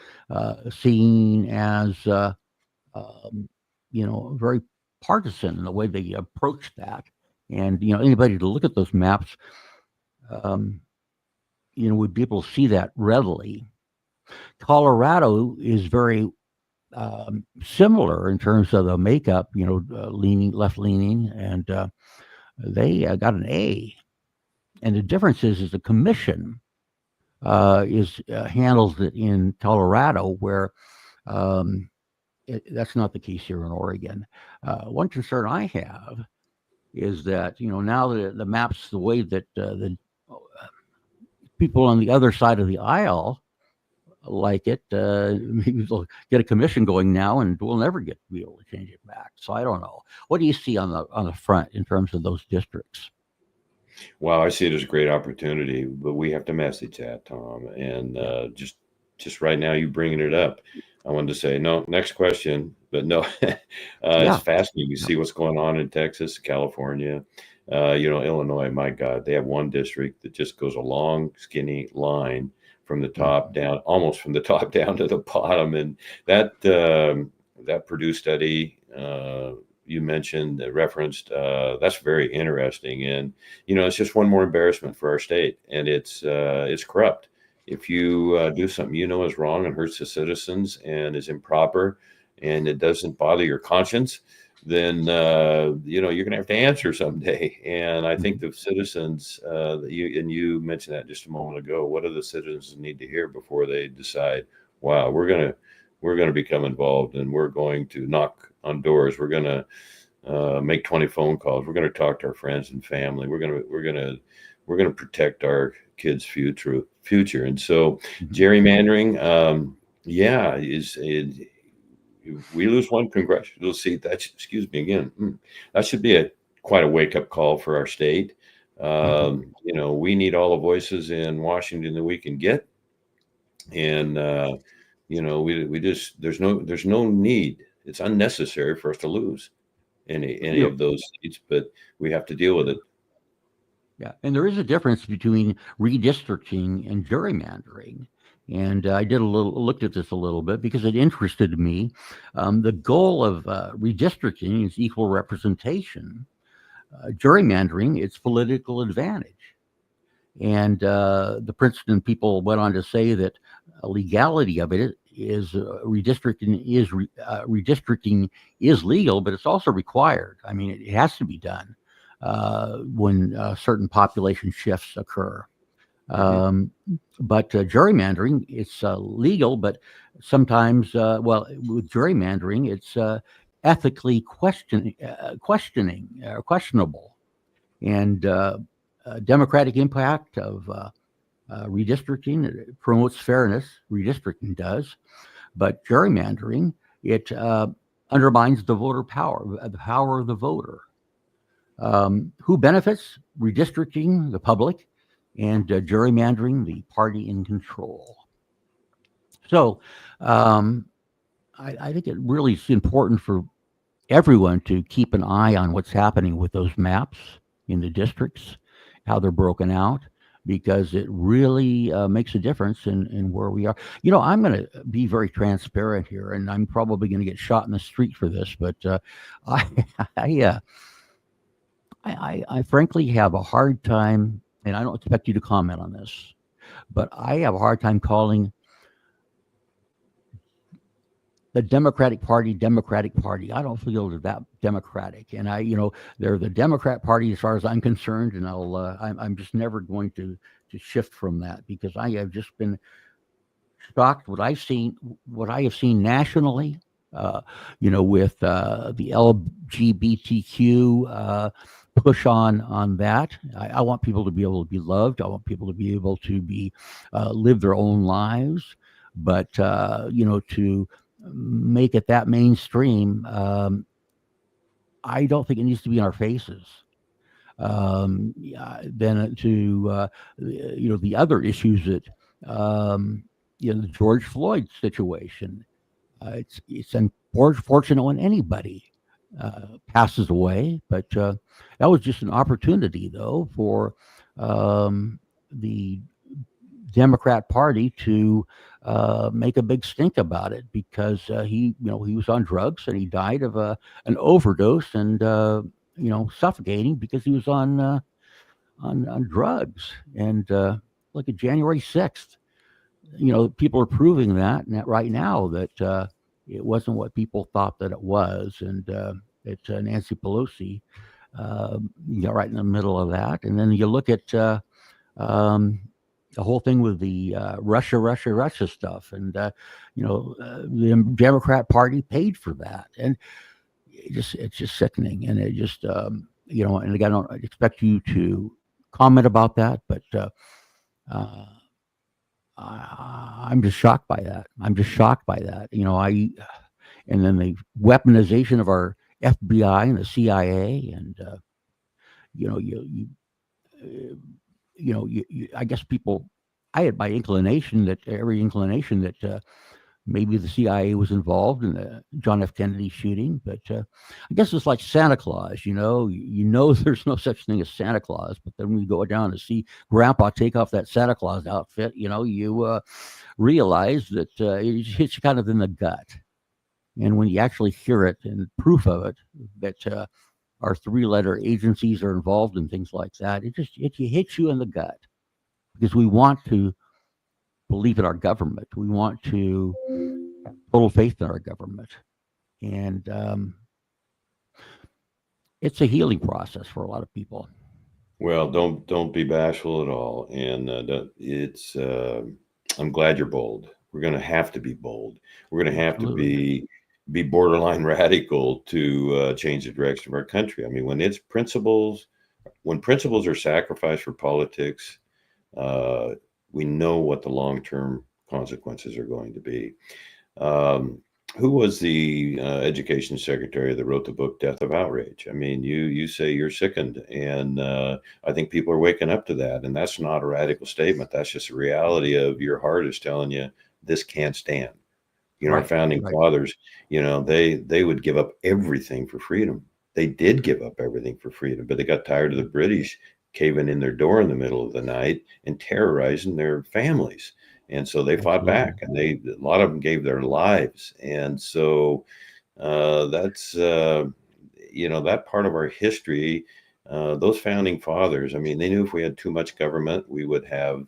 seen as, um, very partisan in the way they approached that. And, anybody to look at those maps, um, would be able to see that readily. Colorado is very similar in terms of the makeup, leaning, left leaning, and they got an A. And the difference is the commission handles it in Colorado, where that's not the case here in Oregon. One concern I have is that, now that the maps the way that the people on the other side of the aisle like it, maybe they'll get a commission going now, and we'll never be able to change it back. So I don't know. What do you see on the front in terms of those districts? Wow, I see it as a great opportunity, but we have to message that, Tom. And just right now, you bringing it up, I wanted to say no. Next question, but no, it's Yeah. fascinating to see what's going on in Texas, California, Illinois. My God, they have one district that just goes a long, skinny line from the top down, almost from the top down to the bottom, and that Purdue study. You mentioned referenced, that's very interesting, and it's just one more embarrassment for our state, and it's corrupt. If you do something is wrong and hurts the citizens and is improper, and it doesn't bother your conscience, then you're gonna have to answer someday. And I think the citizens, you mentioned that just a moment ago, what do the citizens need to hear before they decide, wow, we're gonna become involved, and we're going to knock on doors. We're going to make 20 phone calls. We're going to talk to our friends and family. We're going to protect our kids' future. And so gerrymandering, if we lose one congressional seat, that should be quite a wake up call for our state. We need all the voices in Washington that we can get. And, there's no need. It's unnecessary for us to lose any of those seats, but we have to deal with it. Yeah, and there is a difference between redistricting and gerrymandering. And I looked at this a little bit because it interested me. The goal of redistricting is equal representation. Gerrymandering, it's political advantage. And the Princeton people went on to say that legality of it is redistricting is legal, but it's also required. I mean, it has to be done when certain population shifts occur. But gerrymandering, it's legal, but sometimes, with gerrymandering, it's ethically questionable. And democratic impact of redistricting. It promotes fairness. Redistricting does, but gerrymandering, it undermines the voter power, the power of the voter. Who benefits? Redistricting, the public, and gerrymandering, the party in control. So I think it really is important for everyone to keep an eye on what's happening with those maps in the districts, how they're broken out, because it really makes a difference in where we are. I'm going to be very transparent here, and I'm probably going to get shot in the street for this, but I frankly have a hard time, and I don't expect you to comment on this, but I have a hard time calling the Democratic Party. I don't feel they're that democratic, and they're the Democrat Party as far as I'm concerned, and I'm just never going to shift from that, because I have just been shocked what I have seen nationally, with the LGBTQ push on that. I want people to be able to be loved. I want people to be able to be live their own lives, but to make it that mainstream, I don't think it needs to be in our faces. Then to the other issues that the George Floyd situation. It's unfortunate when anybody passes away, but that was just an opportunity, though, for the Democrat Party to make a big stink about it, because he was on drugs and he died of an overdose and suffocating because he was on drugs. And look at January 6th. People are proving that right now that it wasn't what people thought that it was, and it's Nancy Pelosi right in the middle of that. And then you look at the whole thing with the Russia stuff, and the Democrat Party paid for that, and it's just sickening, and it just and again, I don't expect you to comment about that, but I'm just shocked by that. And then the weaponization of our FBI and the CIA, and I guess people, I had every inclination that maybe the CIA was involved in the John F. Kennedy shooting, but I guess it's like Santa Claus. There's no such thing as Santa Claus, but then when you go down to see Grandpa take off that Santa Claus outfit, you realize that it hits you kind of in the gut. And when you actually hear it and proof of it, that our three-letter agencies are involved in things like that, it hits you in the gut, because we want to believe in our government. We want to have total faith in our government. And it's a healing process for a lot of people. Well, don't be bashful at all. And I'm glad you're bold. We're going to have to be bold. We're going to have Absolutely. to be borderline radical to change the direction of our country. I mean, when principles are sacrificed for politics, we know what the long-term consequences are going to be. Who was the education secretary that wrote the book Death of Outrage? I mean, you say you're sickened, and I think people are waking up to that. And that's not a radical statement. That's just a reality of your heart is telling you this can't stand. Our founding fathers, they would give up everything for freedom. They did give up everything for freedom, but they got tired of the British caving in their door in the middle of the night and terrorizing their families. And so they fought back, and a lot of them gave their lives. And so that's, that part of our history, those founding fathers, I mean, they knew if we had too much government, we would have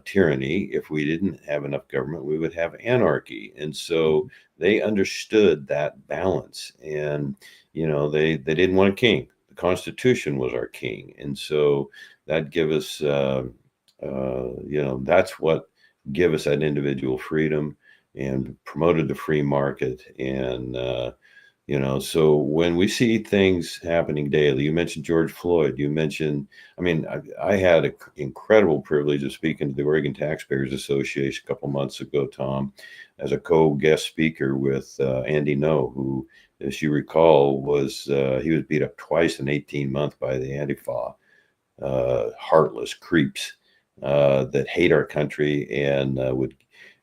tyranny. If we didn't have enough government, we would have anarchy. And so they understood that balance, and, they didn't want a king. The Constitution was our king. And so that give us, that's what give us that individual freedom and promoted the free market. And So when we see things happening daily, you mentioned George Floyd, you mentioned, I mean, I had an incredible privilege of speaking to the Oregon Taxpayers Association a couple months ago, Tom, as a co-guest speaker with Andy No, who, as you recall, he was beat up twice in 18 months by the Antifa, heartless creeps that hate our country and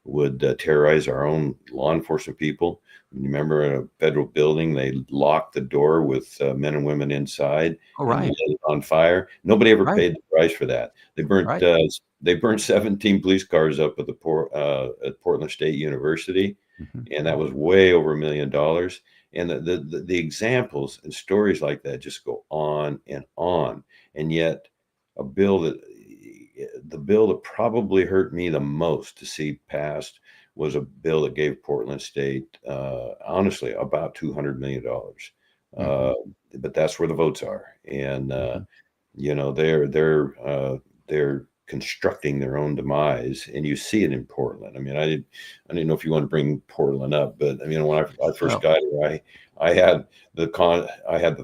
would terrorize our own law enforcement people. Remember, in a federal building, they locked the door with men and women inside Oh, and right. lit it on fire. Nobody ever Right. paid the price for that. Right. They burnt 17 police cars up at at Portland State University, Mhm. and that was way over $1 million. And the examples and stories like that just go on and on. And yet, a bill that the bill that probably hurt me the most to see passed was a bill that gave Portland State, honestly, about $200 million. Mhm. Uh, but that's where the votes are, and Mhm. they're constructing their own demise, and you see it in Portland. I mean, I didn't know if you want to bring Portland up, but I mean, when I first Well, got here, I had the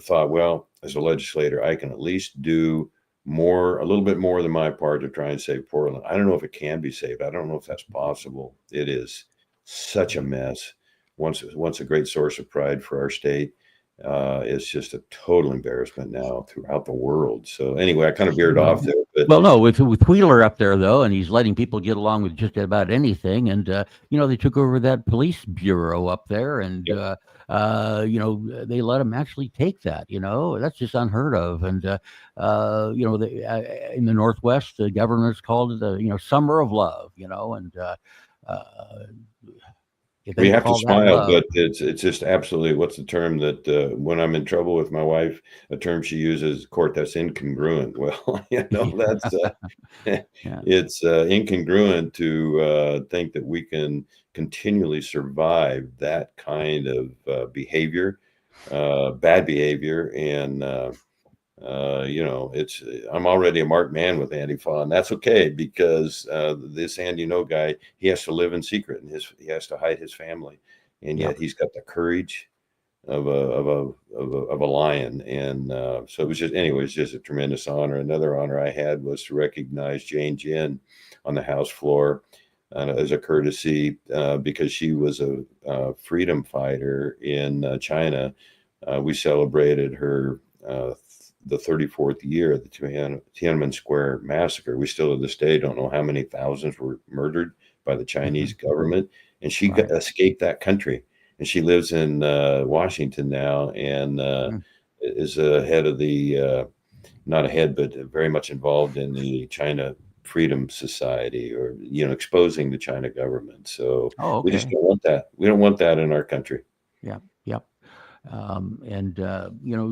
thought, well, as a legislator, I can at least do a little bit more than my part to try and save Portland. I don't know if it can be saved. I don't know if that's possible. It is such a mess. Once a great source of pride for our state, it's just a total embarrassment now throughout the world. So anyway, I kind of veered off well, there, but well, no, with Wheeler up there though, and he's letting people get along with just about anything, and they took over that police bureau up there, and yep. they let him actually take that. That's just unheard of, and in the Northwest, the governors called it the summer of love, and uh, if they We have to call that smile, love. but it's just absolutely, what's the term that when I'm in trouble with my wife, a term she uses, court, that's incongruent. Well, that's Yeah. it's incongruent to think that we can continually survive that kind of behavior, bad behavior, and it's I'm already a marked man with Antifa, and that's okay because this Andy No guy, he has to live in secret, and he has to hide his family, and Yeah. yet he's got the courage of a lion, and so it was just anyway, it's just a tremendous honor. Another honor I had was to recognize Jane Jin on the House floor. As a courtesy, because she was a freedom fighter in China, we celebrated her the 34th year of the Tiananmen Square massacre. We still to this day don't know how many thousands were murdered by the Chinese Hmm. government, and she Right. escaped that country, and she lives in Washington now, and Mm. is a head of the not a head, but very much involved in the China Freedom Society, or exposing the China government. So Oh, we just okay. don't want that. We don't want that in our country. Yeah. Yep. And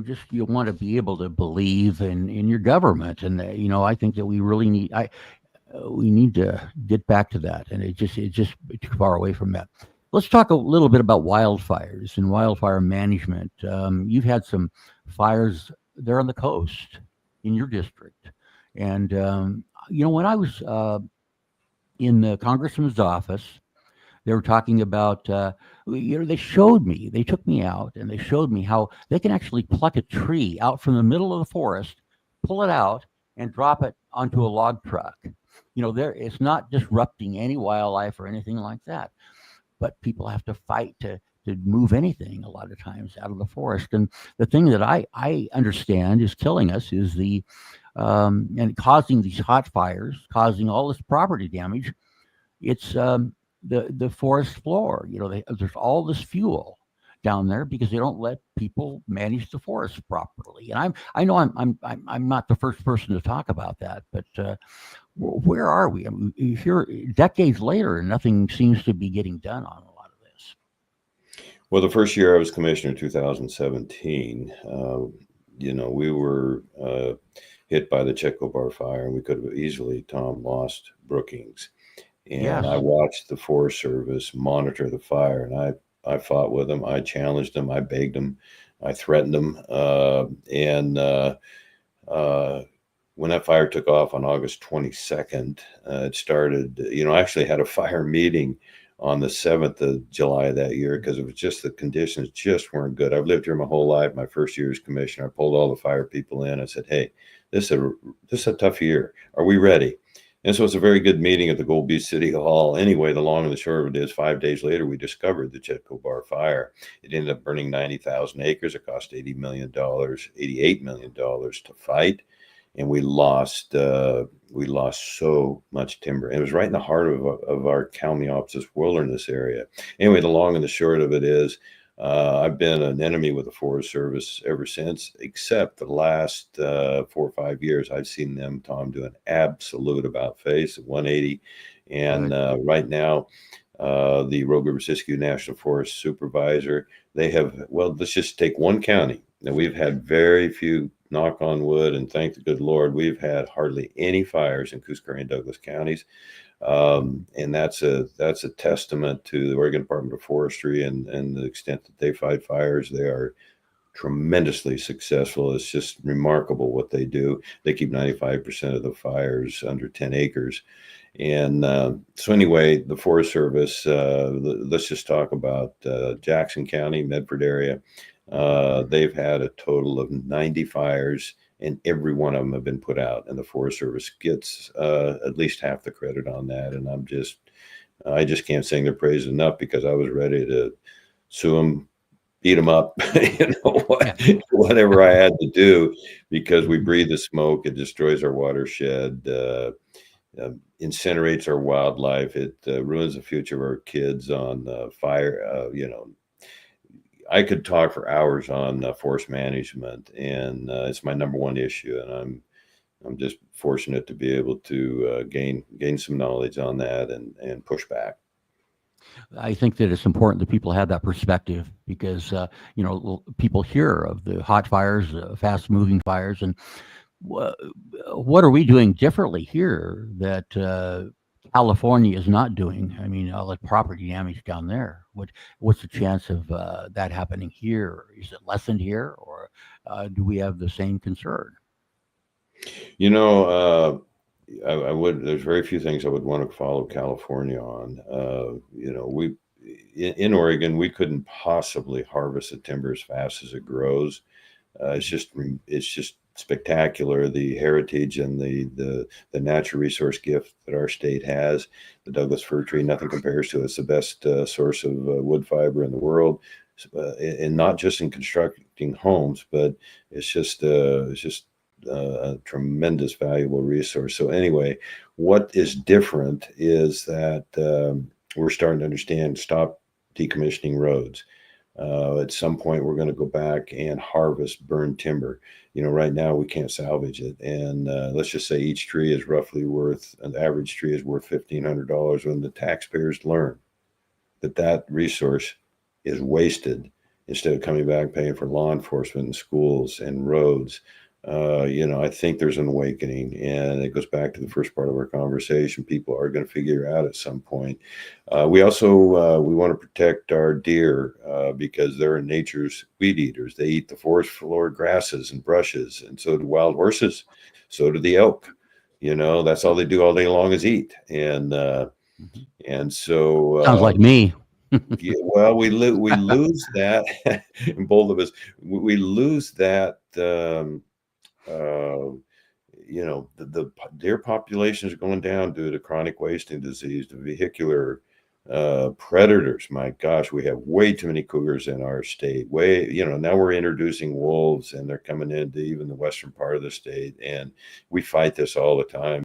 just you want to be able to believe in your government, and I think that we really we need to get back to that, and it's just too far away from that. Let's talk a little bit about wildfires and wildfire management. You've had some fires there on the coast in your district, and when I was in the congressman's office, they were talking about, they took me out and they showed me how they can actually pluck a tree out from the middle of the forest, pull it out, and drop it onto a log truck. It's not disrupting any wildlife or anything like that, but people have to fight to move anything a lot of times out of the forest. And the thing that I understand is killing us is and causing these hot fires, causing all this property damage. It's the forest floor. There's all this fuel down there because they don't let people manage the forest properly. And I know I'm not the first person to talk about that, but where are we? I mean, here decades later, and nothing seems to be getting done on a lot of this. Well, the first year I was commissioner, 2017, we were hit by the Checobar fire, and we could have easily, Tom, lost Brookings. And I Yes. watched the Forest Service monitor the fire, and I fought with them. I challenged them. I begged them. I threatened them. Uh, when that fire took off on August 22nd, it started, I actually had a fire meeting on the 7th of July that year because it was just the conditions just weren't good. I've lived here my whole life. My first year as commissioner, I pulled all the fire people in. I said, "Hey, this is a tough year. Are we ready?" And so it's a very good meeting at the Gold Beach City Hall. Anyway, the long and the short of it is 5 days later, we discovered the Chetco Bar fire. It ended up burning 90,000 acres. It cost $88 million to fight. And we lost so much timber. It was right in the heart of our Kalmiopsis wilderness area. Anyway, the long and the short of it is I've been an enemy with the Forest Service ever since, except the last 4 or 5 years. I've seen them, Tom, do an absolute about face at 180. And right now, the Rogue River Siskiyou National Forest supervisor, they have, well, let's just take one county. Now, we've had very few, knock on wood, and thank the good Lord, we've had hardly any fires in Coos Curry and Douglas counties. And that's a testament to the Oregon Department of Forestry and the extent that they fight fires. They are tremendously successful. It's just remarkable what they do. They keep 95% of the fires under 10 acres. And so anyway, the Forest Service, let's just talk about Jackson County, Medford area. They've had a total of 90 fires, and every one of them have been put out, and the Forest Service gets at least half the credit on that. And I just can't sing their praise enough because I was ready to sue them, beat them up, whatever I had to do, because we breathe the smoke. It destroys our watershed, incinerates our wildlife. It ruins the future of our kids on fire. I could talk for hours on forest management, and it's my number one issue. And I'm just fortunate to be able to gain some knowledge on that and push back. I think that it's important that people have that perspective because, people hear of the hot fires, fast moving fires, and what are we doing differently here that California is not doing? I mean, all the property damage down there. What's the chance of that happening here? Is it lessened here, or do we have the same concern? I would. There's very few things I would want to follow California on. In Oregon, we couldn't possibly harvest the timber as fast as it grows. It's just spectacular, the heritage and the natural resource gift that our state has. The Douglas fir tree, nothing compares to it. It's the best source of wood fiber in the world, and not just in constructing homes, but it's just a tremendous valuable resource. So anyway, what is different is that we're starting to understand, stop decommissioning roads. At some point, we're going to go back and harvest burned timber. Right now we can't salvage it. And let's just say each tree is roughly an average tree is worth $1,500. When the taxpayers learn that resource is wasted, instead of coming back paying for law enforcement and schools and roads, I think there's an awakening, and it goes back to the first part of our conversation. People are going to figure out at some point. We also we want to protect our deer because they're nature's weed eaters. They eat the forest floor grasses and brushes, and so do wild horses. So do the elk. That's all they do all day long is eat. And so Sounds like me. Yeah, well, we lose that, and both of us, we lose that. The deer populations are going down due to chronic wasting disease, the vehicular predators. My gosh, we have way too many cougars in our state. Now we're introducing wolves, and they're coming into even the western part of the state, and we fight this all the time.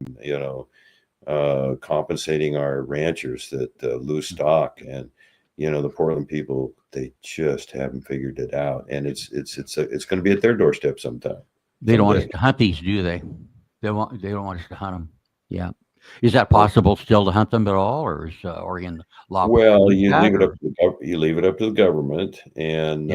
Compensating our ranchers that lose stock, and the Portland people, they just haven't figured it out, and it's going to be at their doorstep sometime. They don't want us to hunt these, do they? They don't want us to hunt them. Yeah. Is that possible still to hunt them at all, or is Oregon law? Well, you leave it up to the government, and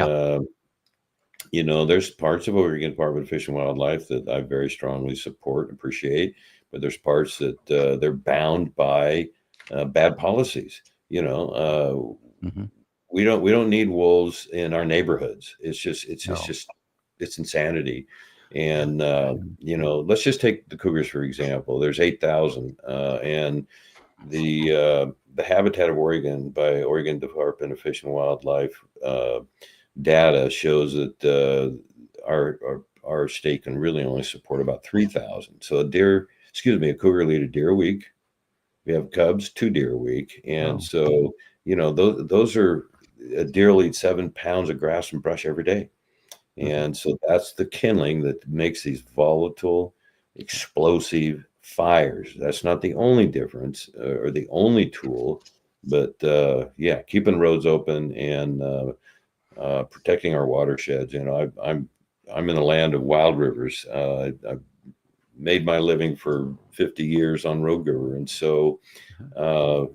there's parts of Oregon Department of Fish and Wildlife that I very strongly support and appreciate, but there's parts that they're bound by bad policies. We don't need wolves in our neighborhoods. It's insanity. And, let's just take the cougars, for example. There's 8,000, and the the Habitat of Oregon by Oregon Department of Fish and Wildlife data shows that our state can really only support about 3,000. So a cougar will eat a deer a week. We have cubs, 2 deer a week. And so, those are, a deer will eat 7 pounds of grass and brush every day. And so that's the kindling that makes these volatile, explosive fires. That's not the only difference or the only tool, but keeping roads open and protecting our watersheds. I'm in the land of wild rivers. I've made my living for 50 years on Rogue River, and so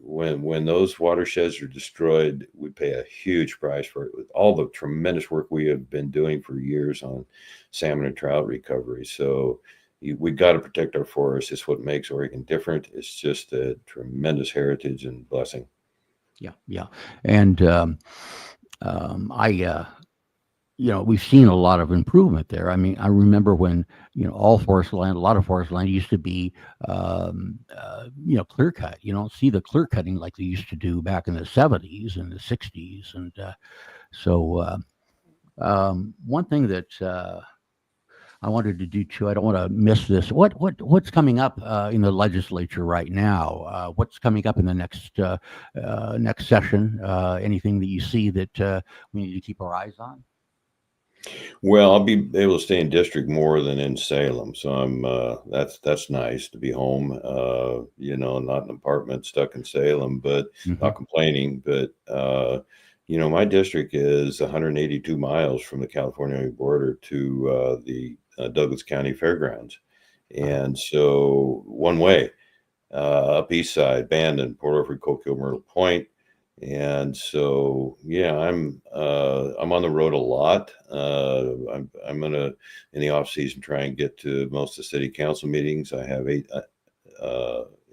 when those watersheds are destroyed, we pay a huge price for it. With all the tremendous work we have been doing for years on salmon and trout recovery, so we got to protect our forests. It's what makes Oregon different. It's just a tremendous heritage and blessing. Yeah, and we've seen a lot of improvement there. I mean, I remember when, all forest land, a lot of forest land used to be, clear cut. You don't see the clear cutting like they used to do back in the 70s and the 60s. And one thing that I wanted to do too, I don't want to miss this. What's coming up in the legislature right now? What's coming up in the next session? Anything that you see that we need to keep our eyes on? Well, I'll be able to stay in district more than in Salem, so I'm that's nice to be home. Not in an apartment stuck in Salem, but not complaining. But my district is 182 miles from the California border to the Douglas County Fairgrounds, and so one way up east side, Bandon, Port Orford, Coquille, Myrtle Point. And so, I'm on the road a lot. I'm gonna, in the off season, try and get to most of the city council meetings. I have 8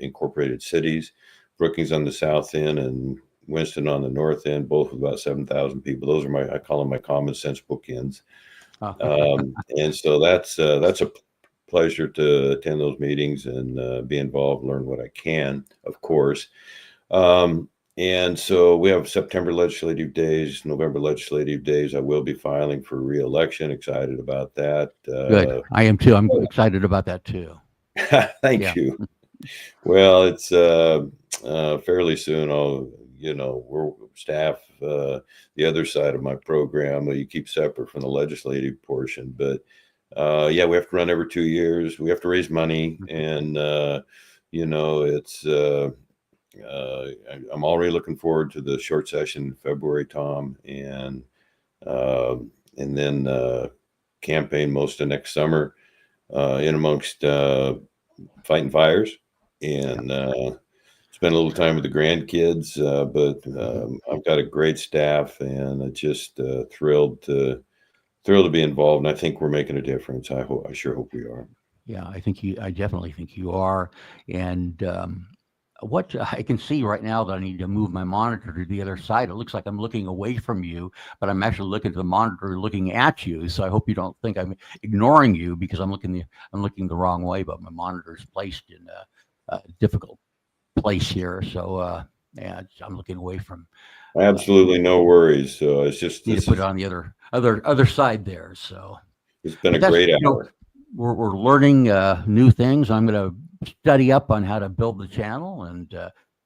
incorporated cities, Brookings on the south end and Winston on the north end, both with about 7,000 people. Those are I call them my common sense bookends. And so that's a pleasure to attend those meetings and be involved, learn what I can, of course. And so we have September legislative days, November legislative days. I will be filing for re-election. Excited about that. Good. I am too. I'm excited about that too. Thank you. Well, it's fairly soon. We're staff the other side of my program. You keep separate from the legislative portion, but we have to run every 2 years. We have to raise money, and it's. I'm already looking forward to the short session in February, Tom, and then campaign most of next summer in amongst fighting fires and spend a little time with the grandkids. But I've got a great staff, and I'm just thrilled to be involved. And I think we're making a difference. I sure hope we are. Yeah, I definitely think you are, and. What I can see right now that I need to move my monitor to the other side. It looks like I'm looking away from you, but I'm actually looking at the monitor, looking at you. So I hope you don't think I'm ignoring you because I'm looking the wrong way. But my monitor is placed in a difficult place here, so I'm looking away from. Absolutely, no worries. So it's just need to put it on the other side there. So it's been a great hour. We're learning new things. I'm going to study up on how to build the channel, and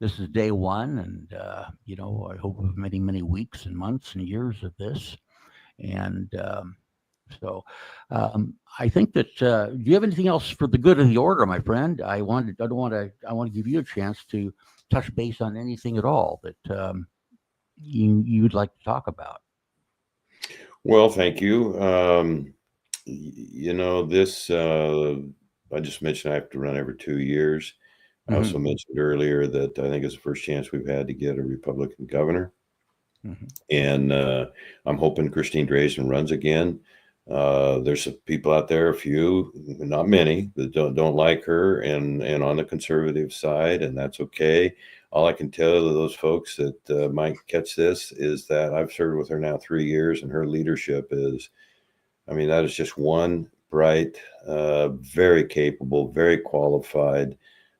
this is day one, and I hope of many, many weeks and months and years of this. And so I think that do you have anything else for the good of the order, my friend? I want to give you a chance to touch base on anything at all that you'd like to talk about. Well, thank you. This I just mentioned I have to run every 2 years. I also mentioned earlier that I think it's the first chance we've had to get a Republican governor. And I'm hoping Christine Drazan runs again. There's some people out there, a few, not many, that don't like her and on the conservative side, and that's okay. All I can tell those folks that might catch this is that I've served with her now 3 years, and her leadership is, that is just one bright, very capable, very qualified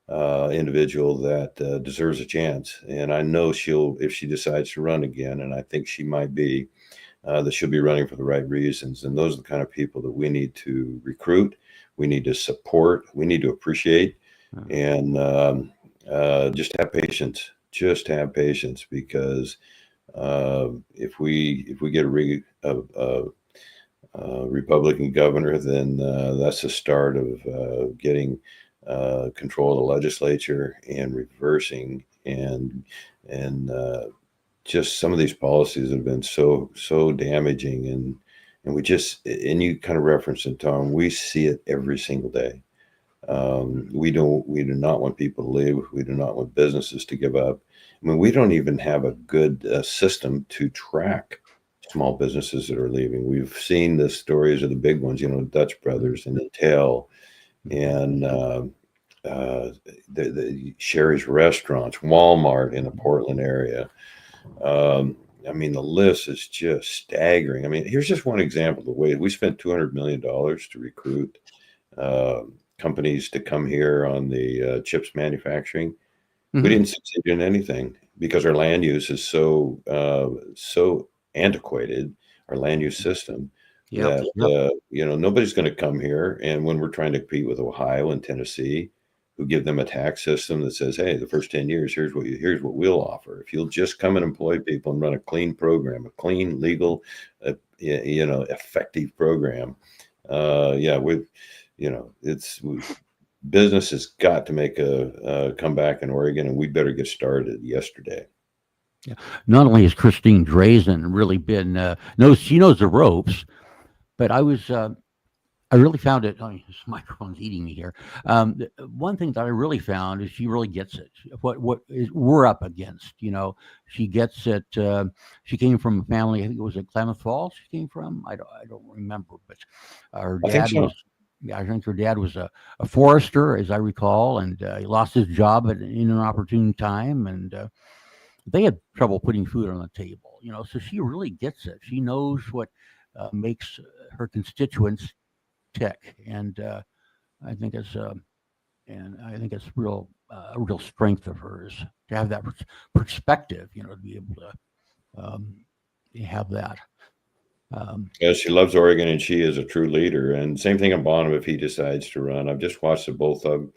individual that deserves a chance. And I know if she decides to run again, and I think she might be, that she'll be running for the right reasons. And those are the kind of people that we need to recruit, we need to support, we need to appreciate, and just have patience. Just have patience, because if we get a Republican governor, then that's the start of getting control of the legislature and reversing and just some of these policies have been so damaging, and you kind of referenced it, Tom. We see it every single day. We do not want people to leave. We do not want businesses to give up. I mean, we don't even have a good system to track small businesses that are leaving. We've seen the stories of the big ones, Dutch Brothers and Intel, and the Sherry's restaurants, Walmart in the Portland area. I mean, the list is just staggering. I mean, here's just one example of the way we spent $200 million to recruit companies to come here on the chips manufacturing. Mm-hmm. We didn't succeed in anything because our land use is so antiquated, our land use system, that nobody's going to come here. And when we're trying to compete with Ohio and Tennessee, who give them a tax system that says, hey, the first 10 years, here's what we'll offer. If you'll just come and employ people and run a clean program, a clean, legal, effective program. Business has got to make a comeback in Oregon, and we better get started yesterday. Yeah. Not only has Christine Drazen really been, she knows the ropes, but I really found it. Oh, this microphone's eating me here. One thing that I really found is she really gets it. What we're up against, she gets it. She came from a family. I think it was at Klamath Falls. She came from. I don't remember, but her dad was. Yeah, I think her dad was a forester, as I recall, and he lost his job in an opportune time, and they had trouble putting food on the table. So she really gets it. She knows what makes her constituents tick, and I think it's a real strength of hers to have that perspective, to be able to have that. Yeah, she loves Oregon, and she is a true leader. And same thing on Bonham if he decides to run. I've just watched the both of them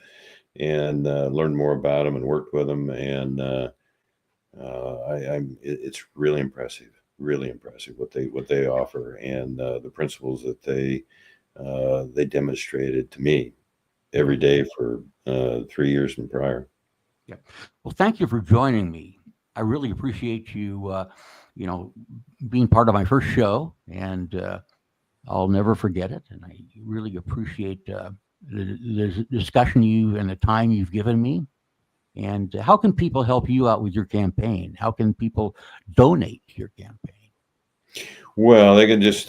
and learned more about them and worked with them, and it's really impressive what they offer, and the principles that they demonstrated to me every day for 3 years and prior. Yeah. Well, thank you for joining me. I really appreciate you, being part of my first show, and I'll never forget it. And I really appreciate the discussion and the time you've given me. And how can people help you out with your campaign? How can people donate to your campaign? Well, they can just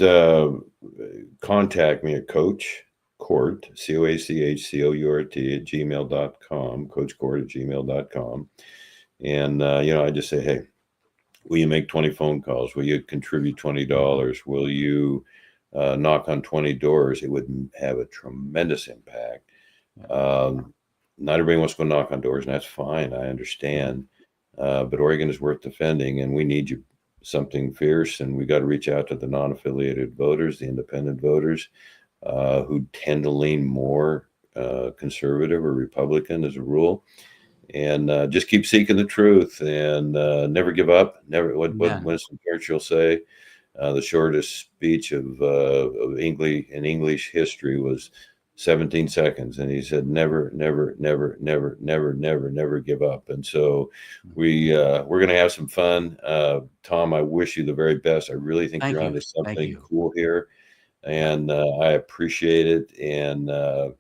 contact me at Coach Court, COACHCOURT @gmail.com, coachcourt@gmail.com. And, I just say, hey, will you make 20 phone calls? Will you contribute $20? Will you knock on 20 doors? It would have a tremendous impact. Not everybody wants to go knock on doors, and that's fine. I understand. But Oregon is worth defending, and we need you something fierce, and we got to reach out to the non-affiliated voters, the independent voters, who tend to lean more conservative or Republican as a rule, and just keep seeking the truth and never give up. Never. What Winston Churchill say? The shortest speech of English history was 17 seconds, and he said, never give up. And so we're going to have some fun. Tom, I wish you the very best. I really think you're onto something cool here, and I appreciate it. And I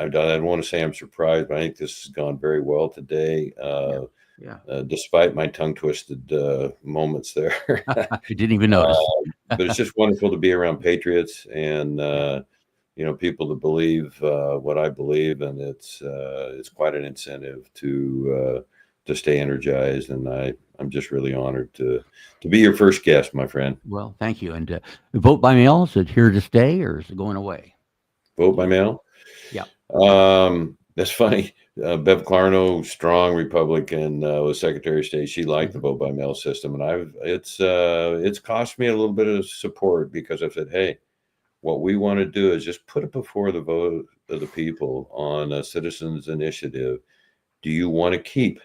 don't want to say I'm surprised, but I think this has gone very well today. Despite my tongue twisted moments there. I didn't even notice. But it's just wonderful to be around patriots and people that believe what I believe, and it's quite an incentive to stay energized. And I'm just really honored to be your first guest, my friend. Well, thank you. And vote by mail, is it here to stay or is it going away? Vote by mail? Yeah. That's funny. Bev Clarno, strong Republican, was Secretary of State. She liked the vote by mail system, and it's cost me a little bit of support because I said, hey, what we want to do is just put it before the vote of the people on a citizens initiative. Do you want to keep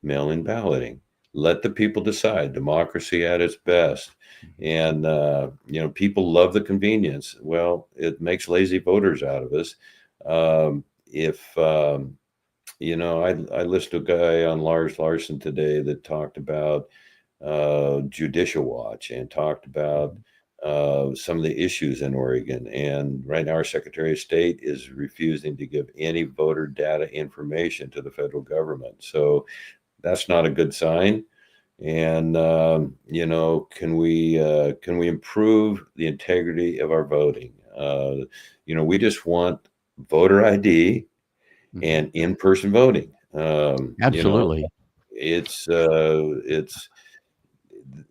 mail-in balloting? Let the people decide. Democracy at its best. And people love the convenience. Well, it makes lazy voters out of us. I listened to a guy on Lars Larson today that talked about Judicial Watch and talked about some of the issues in Oregon. And right now, our Secretary of State is refusing to give any voter data information to the federal government. So that's not a good sign. And can we improve the integrity of our voting? We just want voter ID and in-person voting. Absolutely.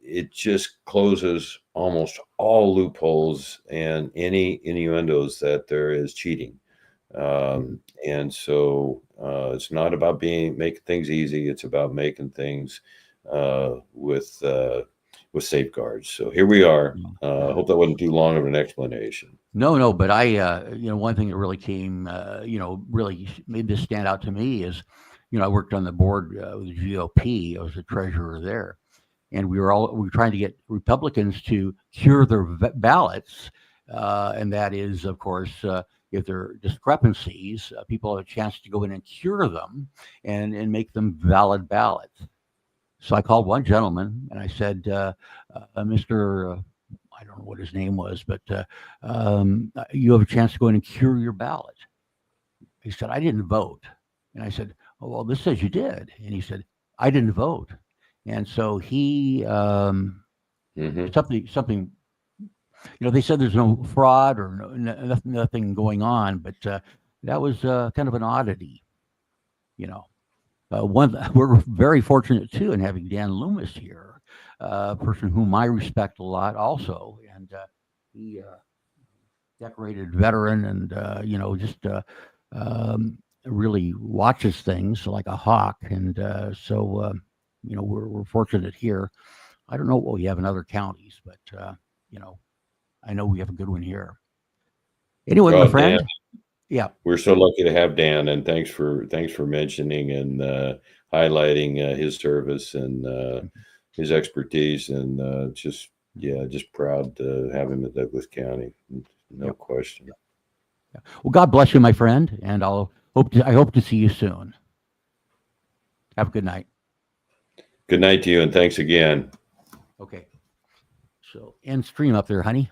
It just closes almost all loopholes and any innuendos that there is cheating. And so it's not about making things easy. It's about making things with safeguards. So here we are. Hope that wasn't too long of an explanation. No, but one thing that really really made this stand out to me is, I worked on the board with the GOP. I was the treasurer there. And we were trying to get Republicans to cure their ballots. And that is, of course, if there are discrepancies, people have a chance to go in and cure them and make them valid ballots. So I called one gentleman and I said, Mr. I don't know what his name was, but you have a chance to go in and cure your ballot. He said, I didn't vote. And I said, oh, well, this says you did. And he said, I didn't vote. And so he, something, they said there's no fraud or nothing going on, but that was kind of an oddity, we're very fortunate too in having Dan Loomis here, a person whom I respect a lot also. And he decorated veteran and, just really watches things like a hawk. And we're fortunate here. I don't know what we have in other counties, but, I know we have a good one here. Anyway, my friend. Dan, yeah, we're so lucky to have Dan, and thanks for mentioning and highlighting his service and his expertise, and just proud to have him in Douglas County. No question. Yeah. Well, God bless you, my friend, and I hope to see you soon. Have a good night. Good night to you, and thanks again. Okay. So end stream up there, honey.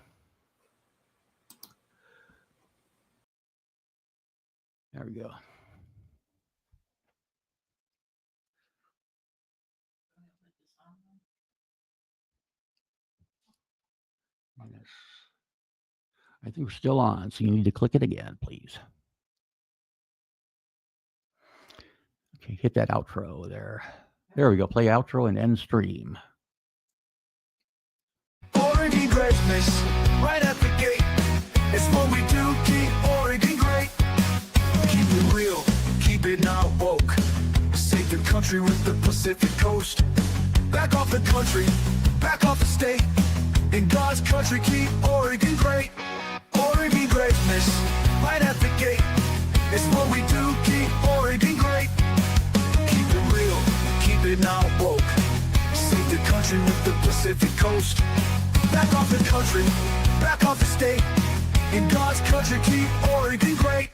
There we go. I think we're still on, so you need to click it again, please. Okay, hit that outro there. There we go. Play outro and end stream. Oregon greatness, right at the gate. It's what we do, keep Oregon great. Keep it real, keep it not woke. Save the country with the Pacific coast. Back off the country, back off the state. In God's country, keep Oregon great. Oregon greatness, right at the gate. It's what we do, keep Oregon great. Keep it real, keep it not woke. Save the country with the Pacific coast. Back off the country, back off the state. In God's country, keep Oregon great.